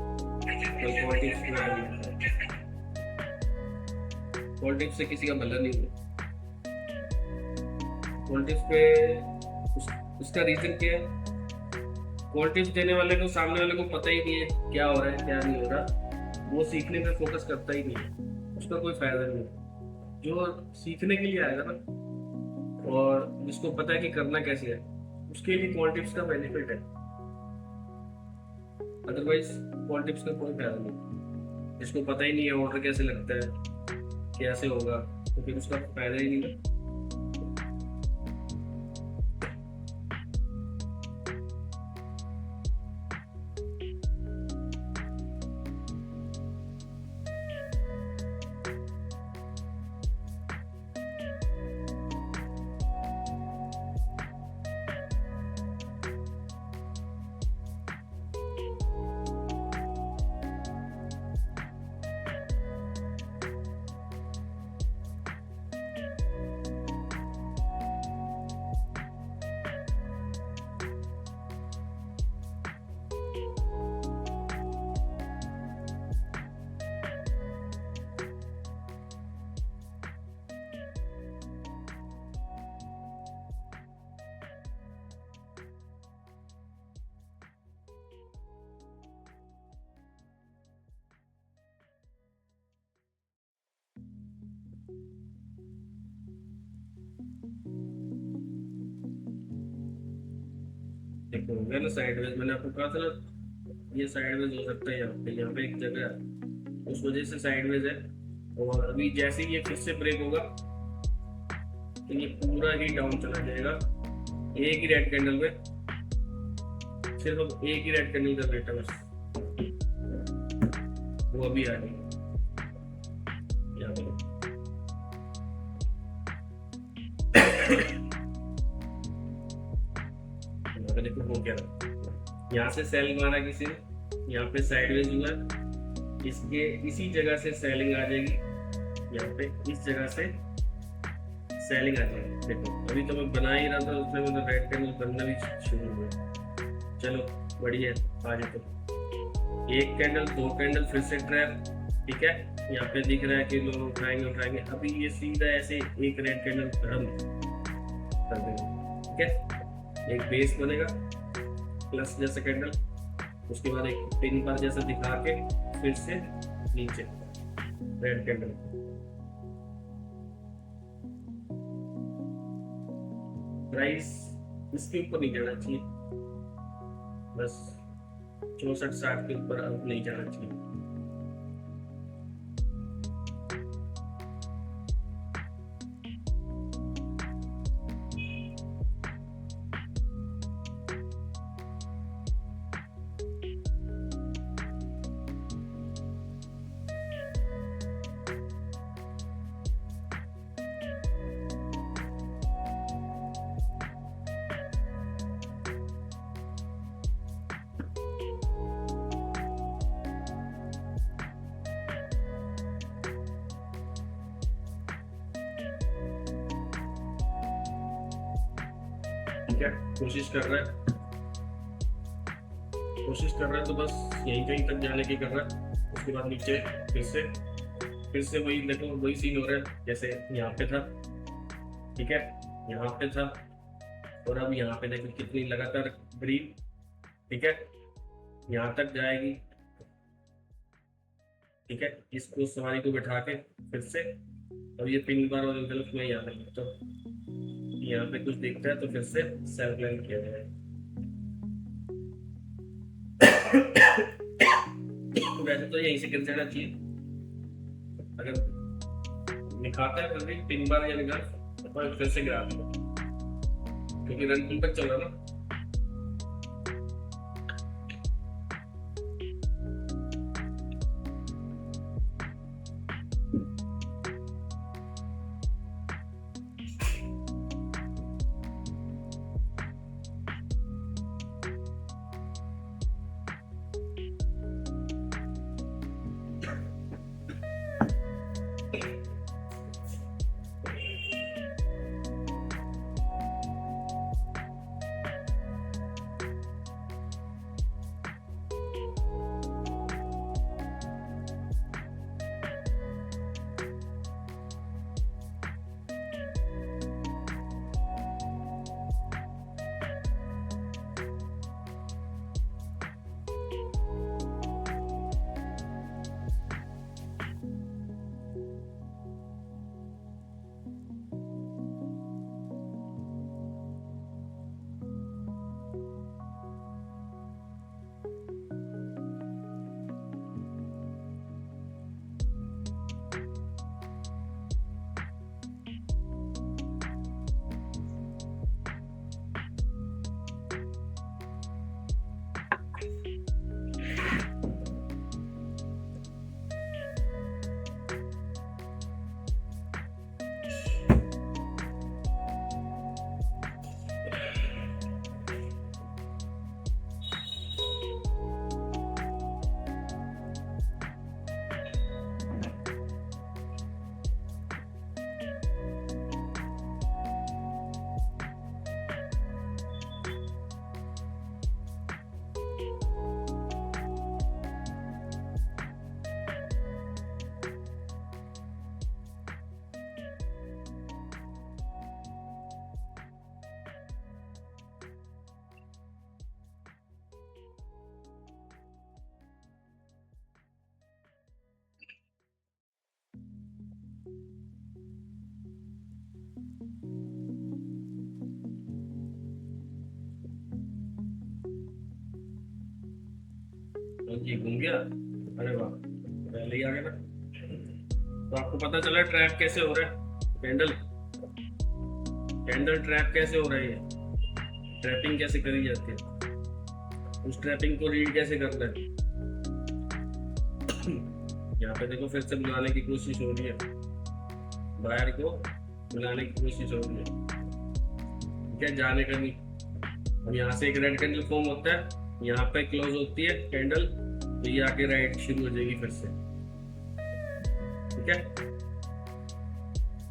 पॉलिटिक्स से किसी का भला नहीं हुआ। पॉलिटिक्स पे उसका रीजन क्या है, पॉलिटिक्स देने वाले को, सामने वाले को पता ही नहीं है क्या हो रहा है क्या नहीं हो रहा, वो सीखने पे फोकस करता ही नहीं है, उसका कोई फायदा नहीं है। जो सीखने के लिए आएगा ना और जिसको पता है कि करना कैसे है, उसके लिए पॉलिटिक्स का बेनिफिट है, अदरवाइज पॉलिटिक्स का कोई फायदा नहीं। जिसको पता ही नहीं है ऑर्डर कैसे लगता है कैसे होगा, तो फिर उसका फायदा ही नहीं है। देखो हो गया ना साइडवेज, मैंने आपको कहा था ना ये साइडवेज हो सकता है। यहाँ पे एक जगह है, उस वजह से साइडवेज है। और अभी जैसे ही ये फिर से ब्रेक होगा तो ये पूरा ही डाउन चला जाएगा। एक ही रेड कैंडल पे, सिर्फ अब एक ही रेड कैंडल का वेट है बस, वो अभी आ गई। यहाँ पे देखो हो क्या रहा, यहाँ से सेल मारा किसी ने, यहाँ पे साइडवेज हुआ, इसके इसी जगह से सेलिंग आ जाएगी, यहाँ पे इस जगह से सेलिंग आ जाएगी। देखो अभी तो मैं बना ही रहा था, उसमें मतलब रेड कैंडल बनना भी शुरू हुआ। चलो बढ़िया, आ जाते। एक कैंडल, दो कैंडल, फिर से ट्रैप, ठीक है। यहाँ पे दिख रहा है कि लोग उठाएंगे उठाएंगे, अभी ये सीधा ऐसे एक रेड कैंडल खत्म कर देंगे, ठीक है। एक बेस बनेगा प्लस जैसा कैंडल, उसके बाद एक पिन पर जैसा दिखा के फिर से नीचे रेड कैंडल। प्राइस इसके ऊपर नहीं जाना चाहिए, बस 64-60 के ऊपर अब नहीं जाना चाहिए। ठीक है, कोशिश कर रहा है, कोशिश कर रहा है तो बस यहीं कहीं तक जाने की कर रहा है। उसके बाद नीचे फिर से वही देखो, वही सीन हो रहा है जैसे यहाँ पे था, ठीक है, यहाँ पे था, और अब यहाँ पे देखो कितनी लगातार ग्रीन, ठीक है, यहाँ तक जाएगी, ठीक है। इसको सवारी को बैठा के फिर से, अब ये पिन बार और गलत में यहाँ तक, तो यहाँ पे कुछ दिखता है तो फिर से सेल्फ लाइन किया जाए। वैसे तो यहीं से गिर जाना चाहिए, अगर दिखाता है फिर भी पिन बार या निकाल तो फिर से गिरा दूंगा, क्योंकि रन पुल तक चल रहा ना। ये घूम गया, अरे वाह। पहले ही आ गया ना। तो आपको पता चला ट्रैप कैसे हो रहा है, कैंडल कैंडल ट्रैप कैसे हो रही है, ट्रैपिंग कैसे करी जाती है, उस ट्रैपिंग को रीड कैसे करना है। यहाँ पे देखो फिर से बुलाने की कोशिश हो रही है, बायर को बुलाने की कोशिश हो रही है, ठीक है, जाने का नहीं। अब यहाँ से एक रेड कैंडल फॉर्म होता है, यहाँ पे क्लोज होती है कैंडल, तो ये आके राइट शुरू हो जाएगी फिर से, ठीक है।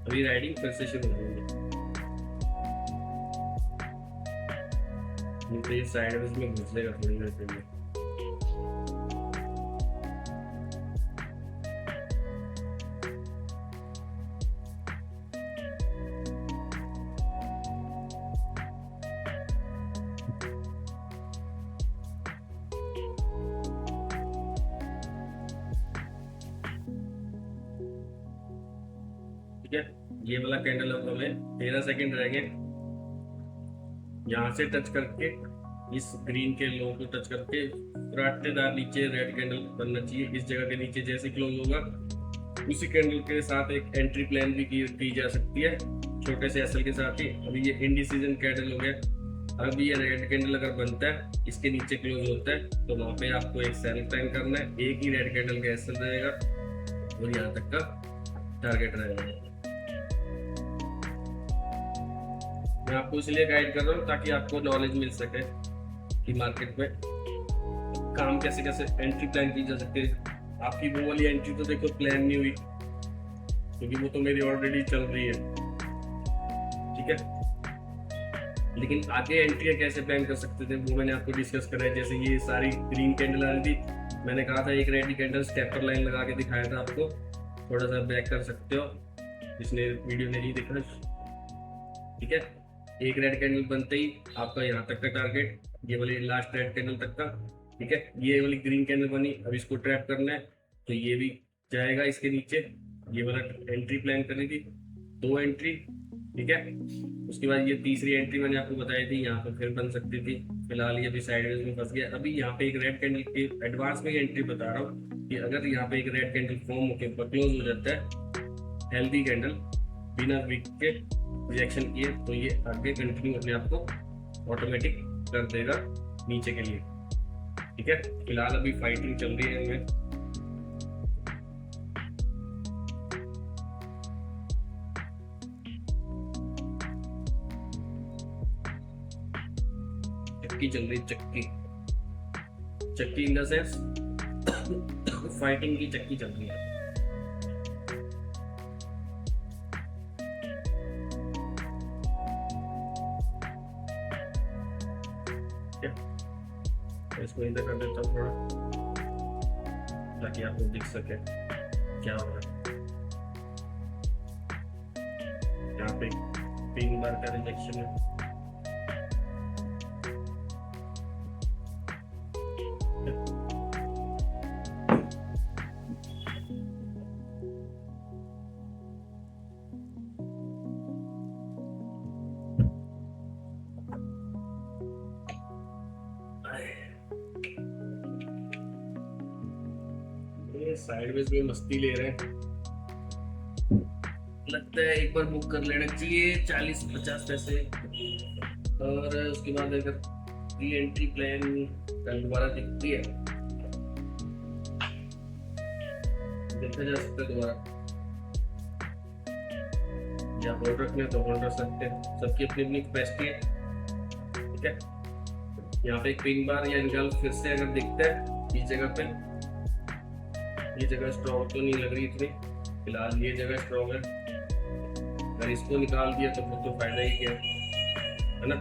अभी राइडिंग फिर से शुरू हो जाएगी, नहीं तो ये साइडवेज में घुस लेगा थोड़ी देर के लिए। ठीक है, ये वाला कैंडल अब हमें 13 सेकंड रह गए। यहाँ से टच करके इस ग्रीन के लो को टच करके राटेदार नीचे रेड कैंडल बनना चाहिए। इस जगह के नीचे जैसे क्लोज होगा उसी कैंडल के साथ एक एंट्री प्लान भी की जा सकती है छोटे से एसएल के साथ ही। अभी ये इंडिसीजन कैंडल हो गया। अब ये रेड कैंडल अगर बनता है इसके नीचे क्लोज होता है तो वहां पे आपको एक सेल प्लान करना है, एक ही रेड कैंडल का एसएल रहेगा और यहाँ तक का टारगेट रहेगा। मैं आपको इसलिए गाइड कर रहा हूँ ताकि आपको नॉलेज मिल सके कि मार्केट में काम कैसे कैसे एंट्री प्लान की जा सकती है। आपकी वो वाली एंट्री तो देखो प्लान नहीं हुई क्योंकि वो तो मेरी ऑलरेडी चल रही है, ठीक है। लेकिन आगे एंट्री कैसे प्लान कर सकते थे वो मैंने आपको डिस्कस करा है। जैसे ये सारी ग्रीन कैंडल आ रही थी, मैंने कहा था एक रेड कैंडल स्टेपर लाइन लगा के दिखाया था आपको, थोड़ा सा बैक कर सकते हो जिसने वीडियो नहीं देखा, ठीक है। एक रेड कैंडल बनते ही आपका यहाँ तक का टारगेट, ये वाली लास्ट रेड कैंडल तक का, ठीक है। ये वाली ग्रीन कैंडल बनी, अब इसको ट्रैप करना है तो ये भी जाएगा इसके नीचे। ये वाला एंट्री प्लान करनी थी, 2 एंट्री, ठीक है। उसके बाद ये तीसरी एंट्री मैंने आपको बताई थी, यहाँ पर फिर बन सकती थी। फिलहाल ये भी साइडवेज में फंस गया। अभी यहाँ पे एक रेड कैंडल की एडवांस में एंट्री बता रहा हूँ कि अगर यहाँ पे एक रेड कैंडल फॉर्म होकर क्लोज हो जाता है हेल्दी कैंडल बिना वीक के रिजेक्शन किए तो ये आगे कंटिन्यू अपने आप को ऑटोमेटिक कर देगा नीचे के लिए, ठीक है। फिलहाल अभी फाइटिंग चल रही है इनमें। चक्की चल रही, चक्की चक्की इन द सेंस फाइटिंग की चक्की चल रही है। इसको इधर कर देता हूँ थोड़ा ताकि आपको दिख सके क्या हो रहा है। यहाँ पे 3 बार का रिजेक्शन है, साइडवेज में मस्ती ले रहे हैं। लगता है एक बार बुक कर लेना चाहिए 40-50 पैसे, और उसके बाद अगर री एंट्री प्लान दोबारा दिखती है देखा जा सकता है दोबारा, या होल्ड रखने तो होल्ड रख सकते हैं, सबकी अपनी अपनी कैपेसिटी है, ठीक है। यहाँ पे एक पिन बार या इनगल्फ फिर से अगर दिखता है इस जगह पे, ये जगह स्ट्रॉन्ग तो नहीं लग रही इतनी, फिलहाल ये जगह स्ट्रॉन्ग है। अगर इसको निकाल दिया तो फिर तो फायदा ही क्या है ना,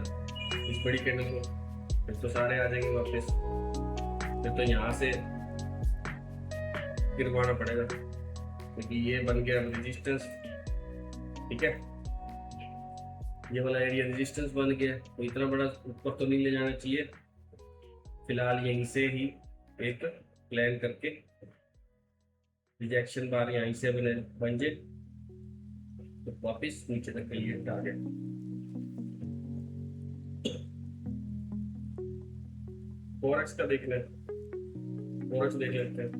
इस बड़ी कैंडल को फिर तो सारे आ जाएंगे वापस, फिर तो यहाँ से गिरवाना पड़ेगा क्योंकि ये बन गया रेजिस्टेंस, ठीक है। ये वाला एरिया रेजिस्टेंस बन गया, तो इतना बड़ा ऊपर तो नहीं ले जाना चाहिए। फिलहाल यहीं से ही एक प्लान करके रिजेक्शन बार यहीं से बन जाए तो वापस नीचे तक के लिए टारगेट। फोरेक्स का देखना है, फोरेक्स देख लेते हैं।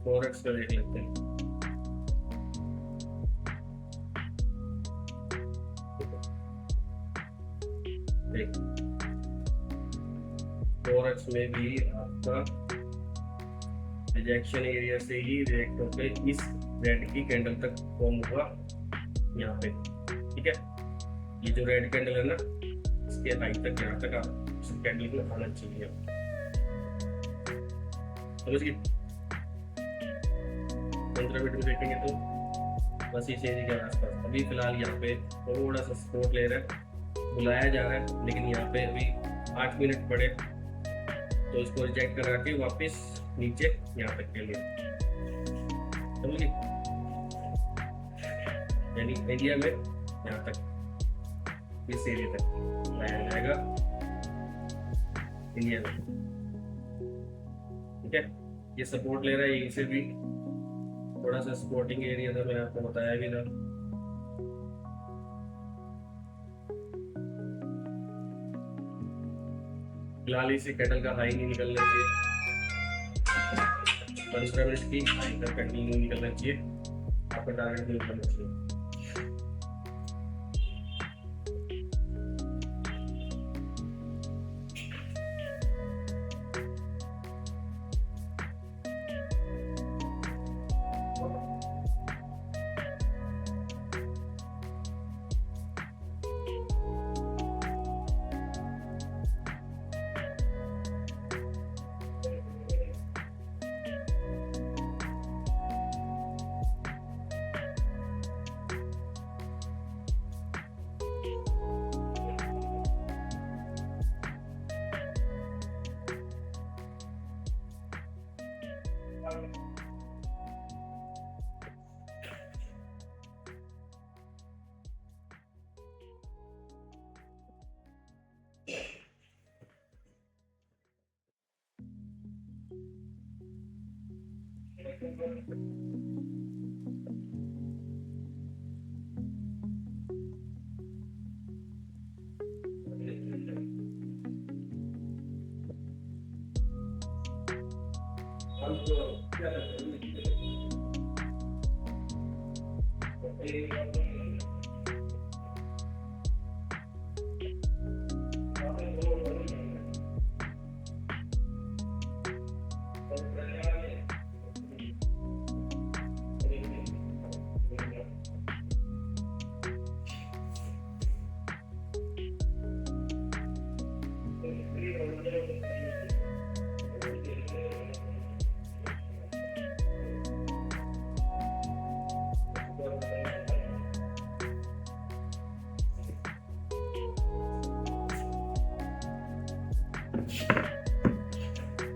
फॉरेक्स का देख लेते हैं। फॉरेक्स में भी आपका रिजेक्शन एरिया से ही रिएक्ट होकर इस रेड की कैंडल तक फॉर्म हुआ यहाँ पे, ठीक है। ये जो रेड कैंडल है ना, इसके हाई तक यहाँ तक इस कैंडल को आना चाहिए, समझ गए। 15 मिनट में देखेंगे तो बस इस एरिया के आसपास अभी फिलहाल यहाँ पे थोड़ा सा सपोर्ट ले रहा है, बुलाया जा रहा है, लेकिन यहाँ पे अभी 8 मिनट पड़े तो इसको रिजेक्ट करा के वापस नीचे यहाँ तक के लिए, समझिए। यानी एरिया में यहाँ तक, इस एरिया तक लाया जाएगा इंडिया में, ठीक है। ये सपोर्ट ले रहा है, यहीं से भी थोड़ा सा सपोर्टिंग एरिया था, मैंने आपको बताया भी था। फिलहाल इसी कैंडल का हाई नहीं निकलना चाहिए, 15 मिनट की हाई का कैंडल नहीं निकलना चाहिए, आपका टारगेट नहीं निकलना चाहिए।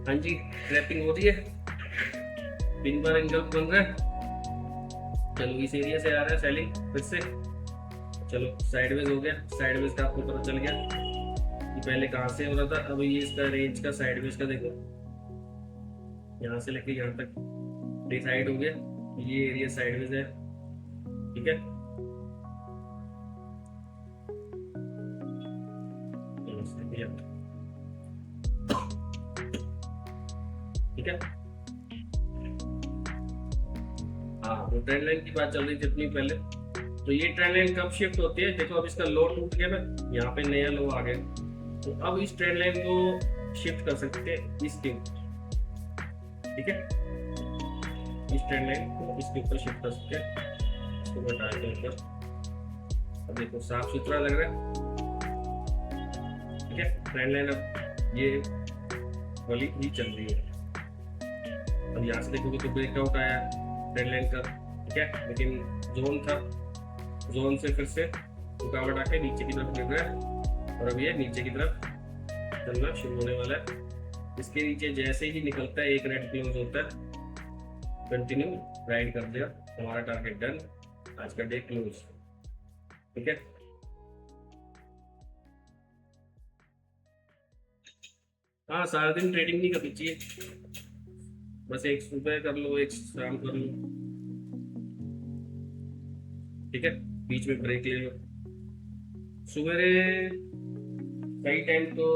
हाँ जी, ट्रैपिंग हो रही है, पिन पर एंगल बन रहा है। चलो इस एरिया से आ रहा है सेलिंग फिर से, चलो साइडवेज हो गया, साइडवेज का आपको पता चल गया कि पहले कहाँ से हो रहा था। अब ये इसका रेंज का साइडवेज का देखो, यहाँ से लेके यहाँ तक डिसाइड हो गया, ये एरिया साइडवेज है, ठीक है। ठीक है, हाँ तो ट्रेंड लाइन की बात चल रही थी अपनी पहले। तो ये ट्रेंड लाइन कब शिफ्ट होती है, देखो अब इसका लो टूट गया ना, यहाँ पे नया लो आ गया, तो अब इस ट्रेंड लाइन को शिफ्ट कर सकते हैं इसके, ठीक है। इस ट्रेंड लाइन को इसके ऊपर शिफ्ट कर सकते हैं, इसको बता के ऊपर। अब देखो साफ सुथरा लग रहा है, ठीक है। ट्रेंड लाइन अब ये वाली ही चल रही है। अब यहाँ से देखोगे तो ब्रेकआउट आया ट्रेंड लाइन का, ठीक है, लेकिन जोन था, जोन से फिर से रुकावट आके नीचे की तरफ गिर रहा है, और अब ये नीचे की तरफ चलना शुरू होने वाला है। इसके नीचे जैसे ही निकलता है एक रेड क्लोज होता है, कंटिन्यू राइड कर दिया, हमारा टारगेट डन, आज का डे क्लोज, ठीक है। हाँ, सारा दिन ट्रेडिंग नहीं करनी चाहिए, बस एक सुबह कर लो, एक शाम कर लो, ठीक है, बीच में ब्रेक ले लो। सवेरे सही टाइम तो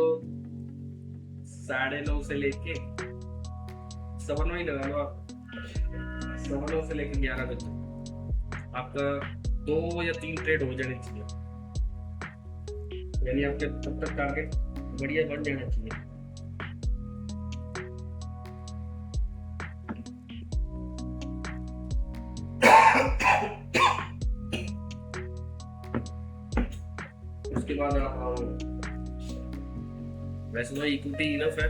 9:30 से लेके 7 ही लगा लो आप, 7 से लेकर 11 बजे आपका 2 या 3 ट्रेड हो जाने चाहिए, यानी आपके तब तक टारगेट बढ़िया बढ़ जाना चाहिए। उसके बाद आप आओ, वैसे तो इक्विटी इनफ है,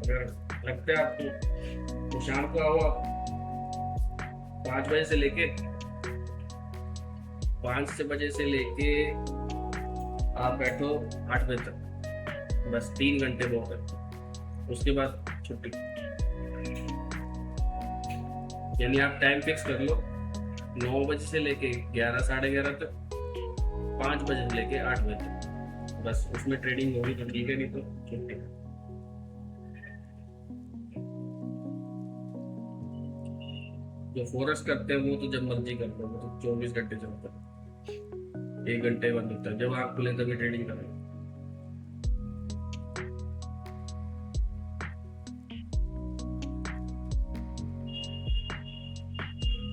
अगर लगता है आपको तो शाम को आओ आप 5 बजे से लेके 5 बजे से लेके आप बैठो 8 बजे तक, बस 3 घंटे बहुत है, उसके बाद छुट्टी। यानी आप टाइम फिक्स कर लो 9 बजे से लेके 11 साढ़े 11 तक, 5 बजे से लेके 8 बजे तक, बस उसमें ट्रेडिंग होगी तो ठीक है, नहीं तो छुट्टी। जो फोरेक्स करते हैं वो तो जब मर्जी करते हैं, वो तो 24 घंटे चलता है, 1 घंटे बंद होता है, जब आप खुले तभी ट्रेडिंग करें।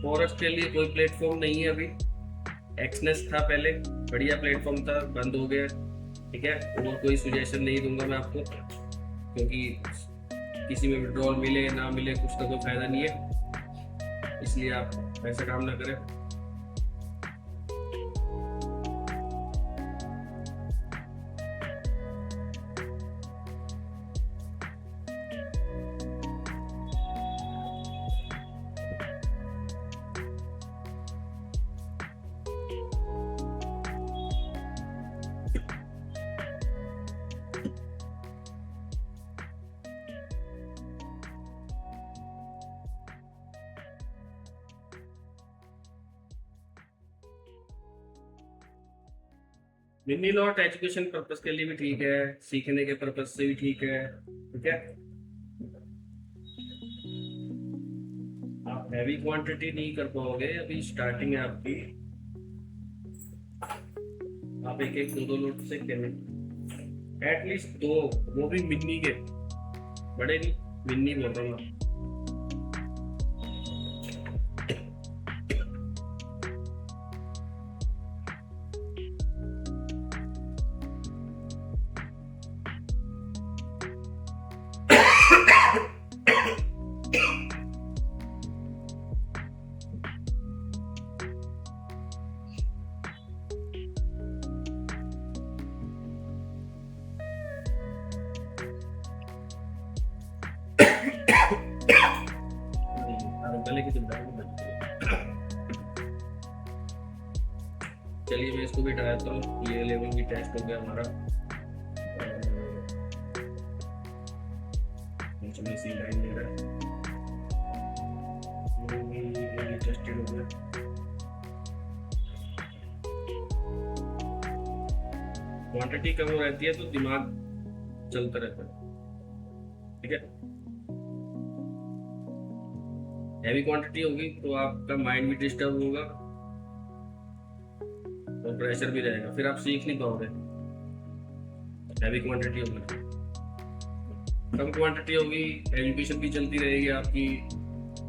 फोरेक्स के लिए कोई प्लेटफॉर्म नहीं है अभी, एक्सनेस था पहले, बढ़िया प्लेटफॉर्म था, बंद हो गया, ठीक है। और कोई सुजेशन नहीं दूंगा मैं आपको, क्योंकि किसी में विड्रॉल मिले ना मिले कुछ का कोई फायदा नहीं है, इसलिए आप ऐसा काम ना करें। मिनी लॉट एजुकेशन पर्पस के लिए भी ठीक है, सीखने के पर्पस से भी ठीक है, ठीक है। आप हैवी क्वांटिटी नहीं कर पाओगे, अभी स्टार्टिंग है आपकी, आप एक एक 2-2 लॉट से खेलें, एटलीस्ट 2, वो भी मिनी के, बड़े नहीं, मिनी बोल रहा हूँ। गले की सुविधा चलिए मैं इसको भी हटाता हूँ, ये लेवल भी टेस्ट हो गया हमारा, सी लाइन दे रहा है, ये टेस्टेड हो गया। क्वांटिटी कम रहती है तो दिमाग चलता रहता है, ठीक है। हैवी क्वांटिटी होगी तो आपका माइंड भी डिस्टर्ब होगा और प्रेशर भी रहेगा, फिर आप सीख नहीं पाओगे। हैवी क्वांटिटी होगी, कम क्वांटिटी होगी, एजुकेशन भी चलती रहेगी आपकी,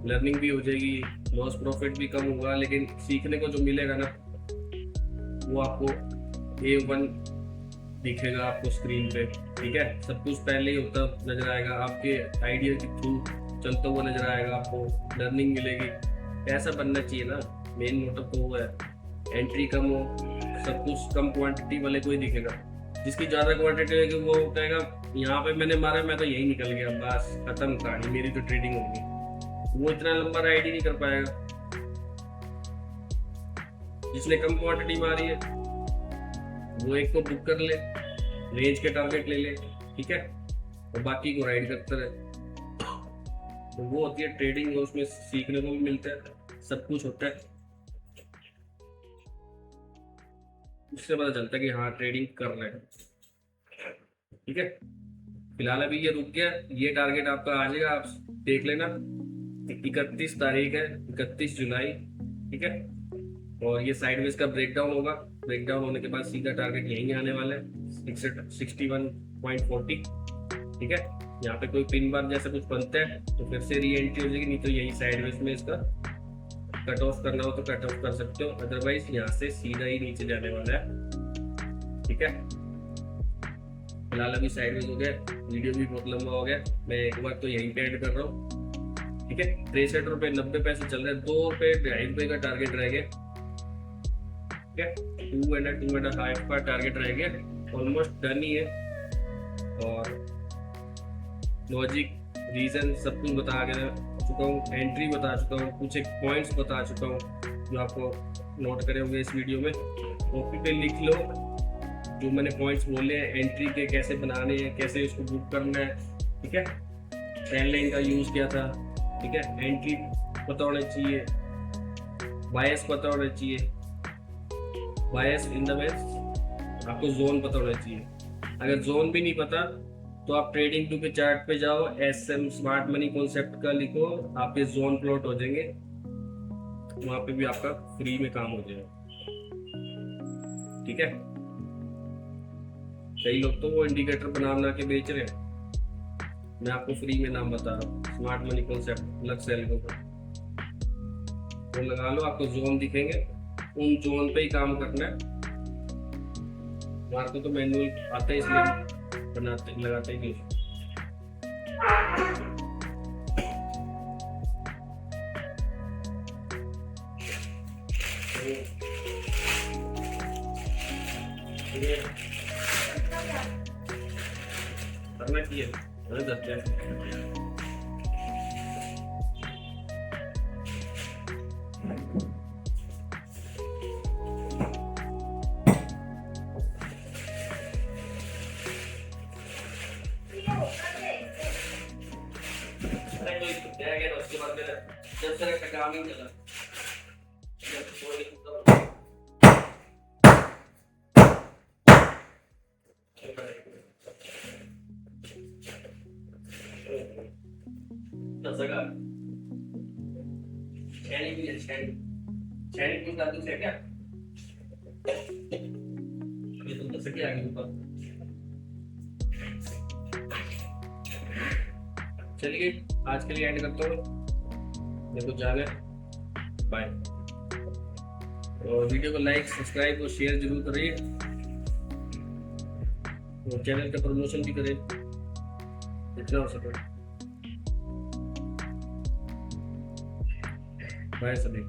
लर्निंग भी हो जाएगी, लॉस प्रॉफिट भी कम होगा, लेकिन सीखने को जो मिलेगा ना वो आपको A1 दिखेगा आपको स्क्रीन पे, ठीक है। सब कुछ पहले ही होता नजर आएगा, आपके आइडिया के थ्रू चलता हुआ नजर आएगा, आपको लर्निंग मिलेगी। ऐसा बनना चाहिए ना, मेन मोटिव तो वो है, एंट्री कम हो, सब कुछ कम क्वांटिटी वाले को ही दिखेगा, जिसकी ज्यादा क्वांटिटी होगी वो कहेगा यहाँ पे मैंने मारा, मैं तो यही निकल गया, बस खत्म कहानी, मेरी तो ट्रेडिंग होगी। वो इतना लंबा राइड ही नहीं कर पाएगा। जिसने कम क्वांटिटी मारी है वो एक को बुक कर ले, रेंज के टारगेट ले ले, ठीक है, और बाकी को राइड करता रहे। तो वो होती है ट्रेडिंग, उसमें सीखने को भी मिलता है, सब कुछ होता है, उससे पता चलता है कि हाँ ट्रेडिंग कर रहे हैं, ठीक है। फिलहाल अभी ये रुक गया, ये टारगेट आपका आ जाएगा, आप देख लेना, 31 तारीख है, 31 जुलाई, ठीक है। और ये साइडवेज का ब्रेकडाउन होगा, ब्रेकडाउन होने के बाद सीधा टारगेट यहीं आने वाला है 61.40, ठीक है। यहाँ पे कोई पिन बार जैसा कुछ बनता है तो फिर से री एंट्री हो जाएगी, नहीं तो यही साइडवेज में इसका कट ऑफ करना हो तो कट ऑफ कर सकते हो, अदरवाइज यहाँ से सीधा ही नीचे जाने वाला है। ठीक है, फिलहाल अभी साइडवेज हो गया, वीडियो भी बहुत लंबा हो गया, मैं एक बार तो यहीं पे ऐड कर रहा हूँ। ठीक है, 63 रुपये 90 पैसे चल रहे हैं, 2 रुपये 2.5 रुपये का टारगेट रह गया। ठीक है, 2.5 का टारगेट रह गया, ऑलमोस्ट डन ही है। और लॉजिक, रीजन सब कुछ बता चुका हूँ, एंट्री बता चुका हूँ, कुछ एक पॉइंट्स बता चुका हूँ जो आपको नोट करे होंगे इस वीडियो में। कॉपी पे लिख लो जो मैंने पॉइंट्स बोले हैं, एंट्री के कैसे बनाने हैं, कैसे इसको बुक करना है। ठीक है, ट्रेंड लाइन का यूज किया था। ठीक है, एंट्री पता होना चाहिए, बायस पता होना चाहिए, बायस इन द मींस आपको जोन पता होना चाहिए। अगर जोन भी नहीं पता तो आप ट्रेडिंग 2 के चार्ट पे जाओ, SM स्मार्ट मनी कॉन्सेप्ट का लिखो, आपके जोन प्लॉट हो जाएंगे, वहां पे भी आपका फ्री में काम हो जाएगा। ठीक है, कई लोग तो वो इंडिकेटर बना के बेच रहे हैं, मैं आपको फ्री में नाम बता रहा हूँ, smart money concept lux algo का, वो लगा लो, आपको जोन दिखेंगे, उन जोन पे ही काम करना है। हमारे को तो मैनुअल आता है इसलिए बनाते लगाते ही नहीं। करना चाहिए, करते हैं। उसके बाद जब तक काम ही चला कुछ दादू से क्या ये तो दस के आगे ऊपर। चलिए आज के लिए एंड करता हूँ, मेरे को जाना है, बाय। और वीडियो को लाइक, सब्सक्राइब और शेयर जरूर करिए, और चैनल का प्रमोशन भी करें जितना हो सके। बाय सभी।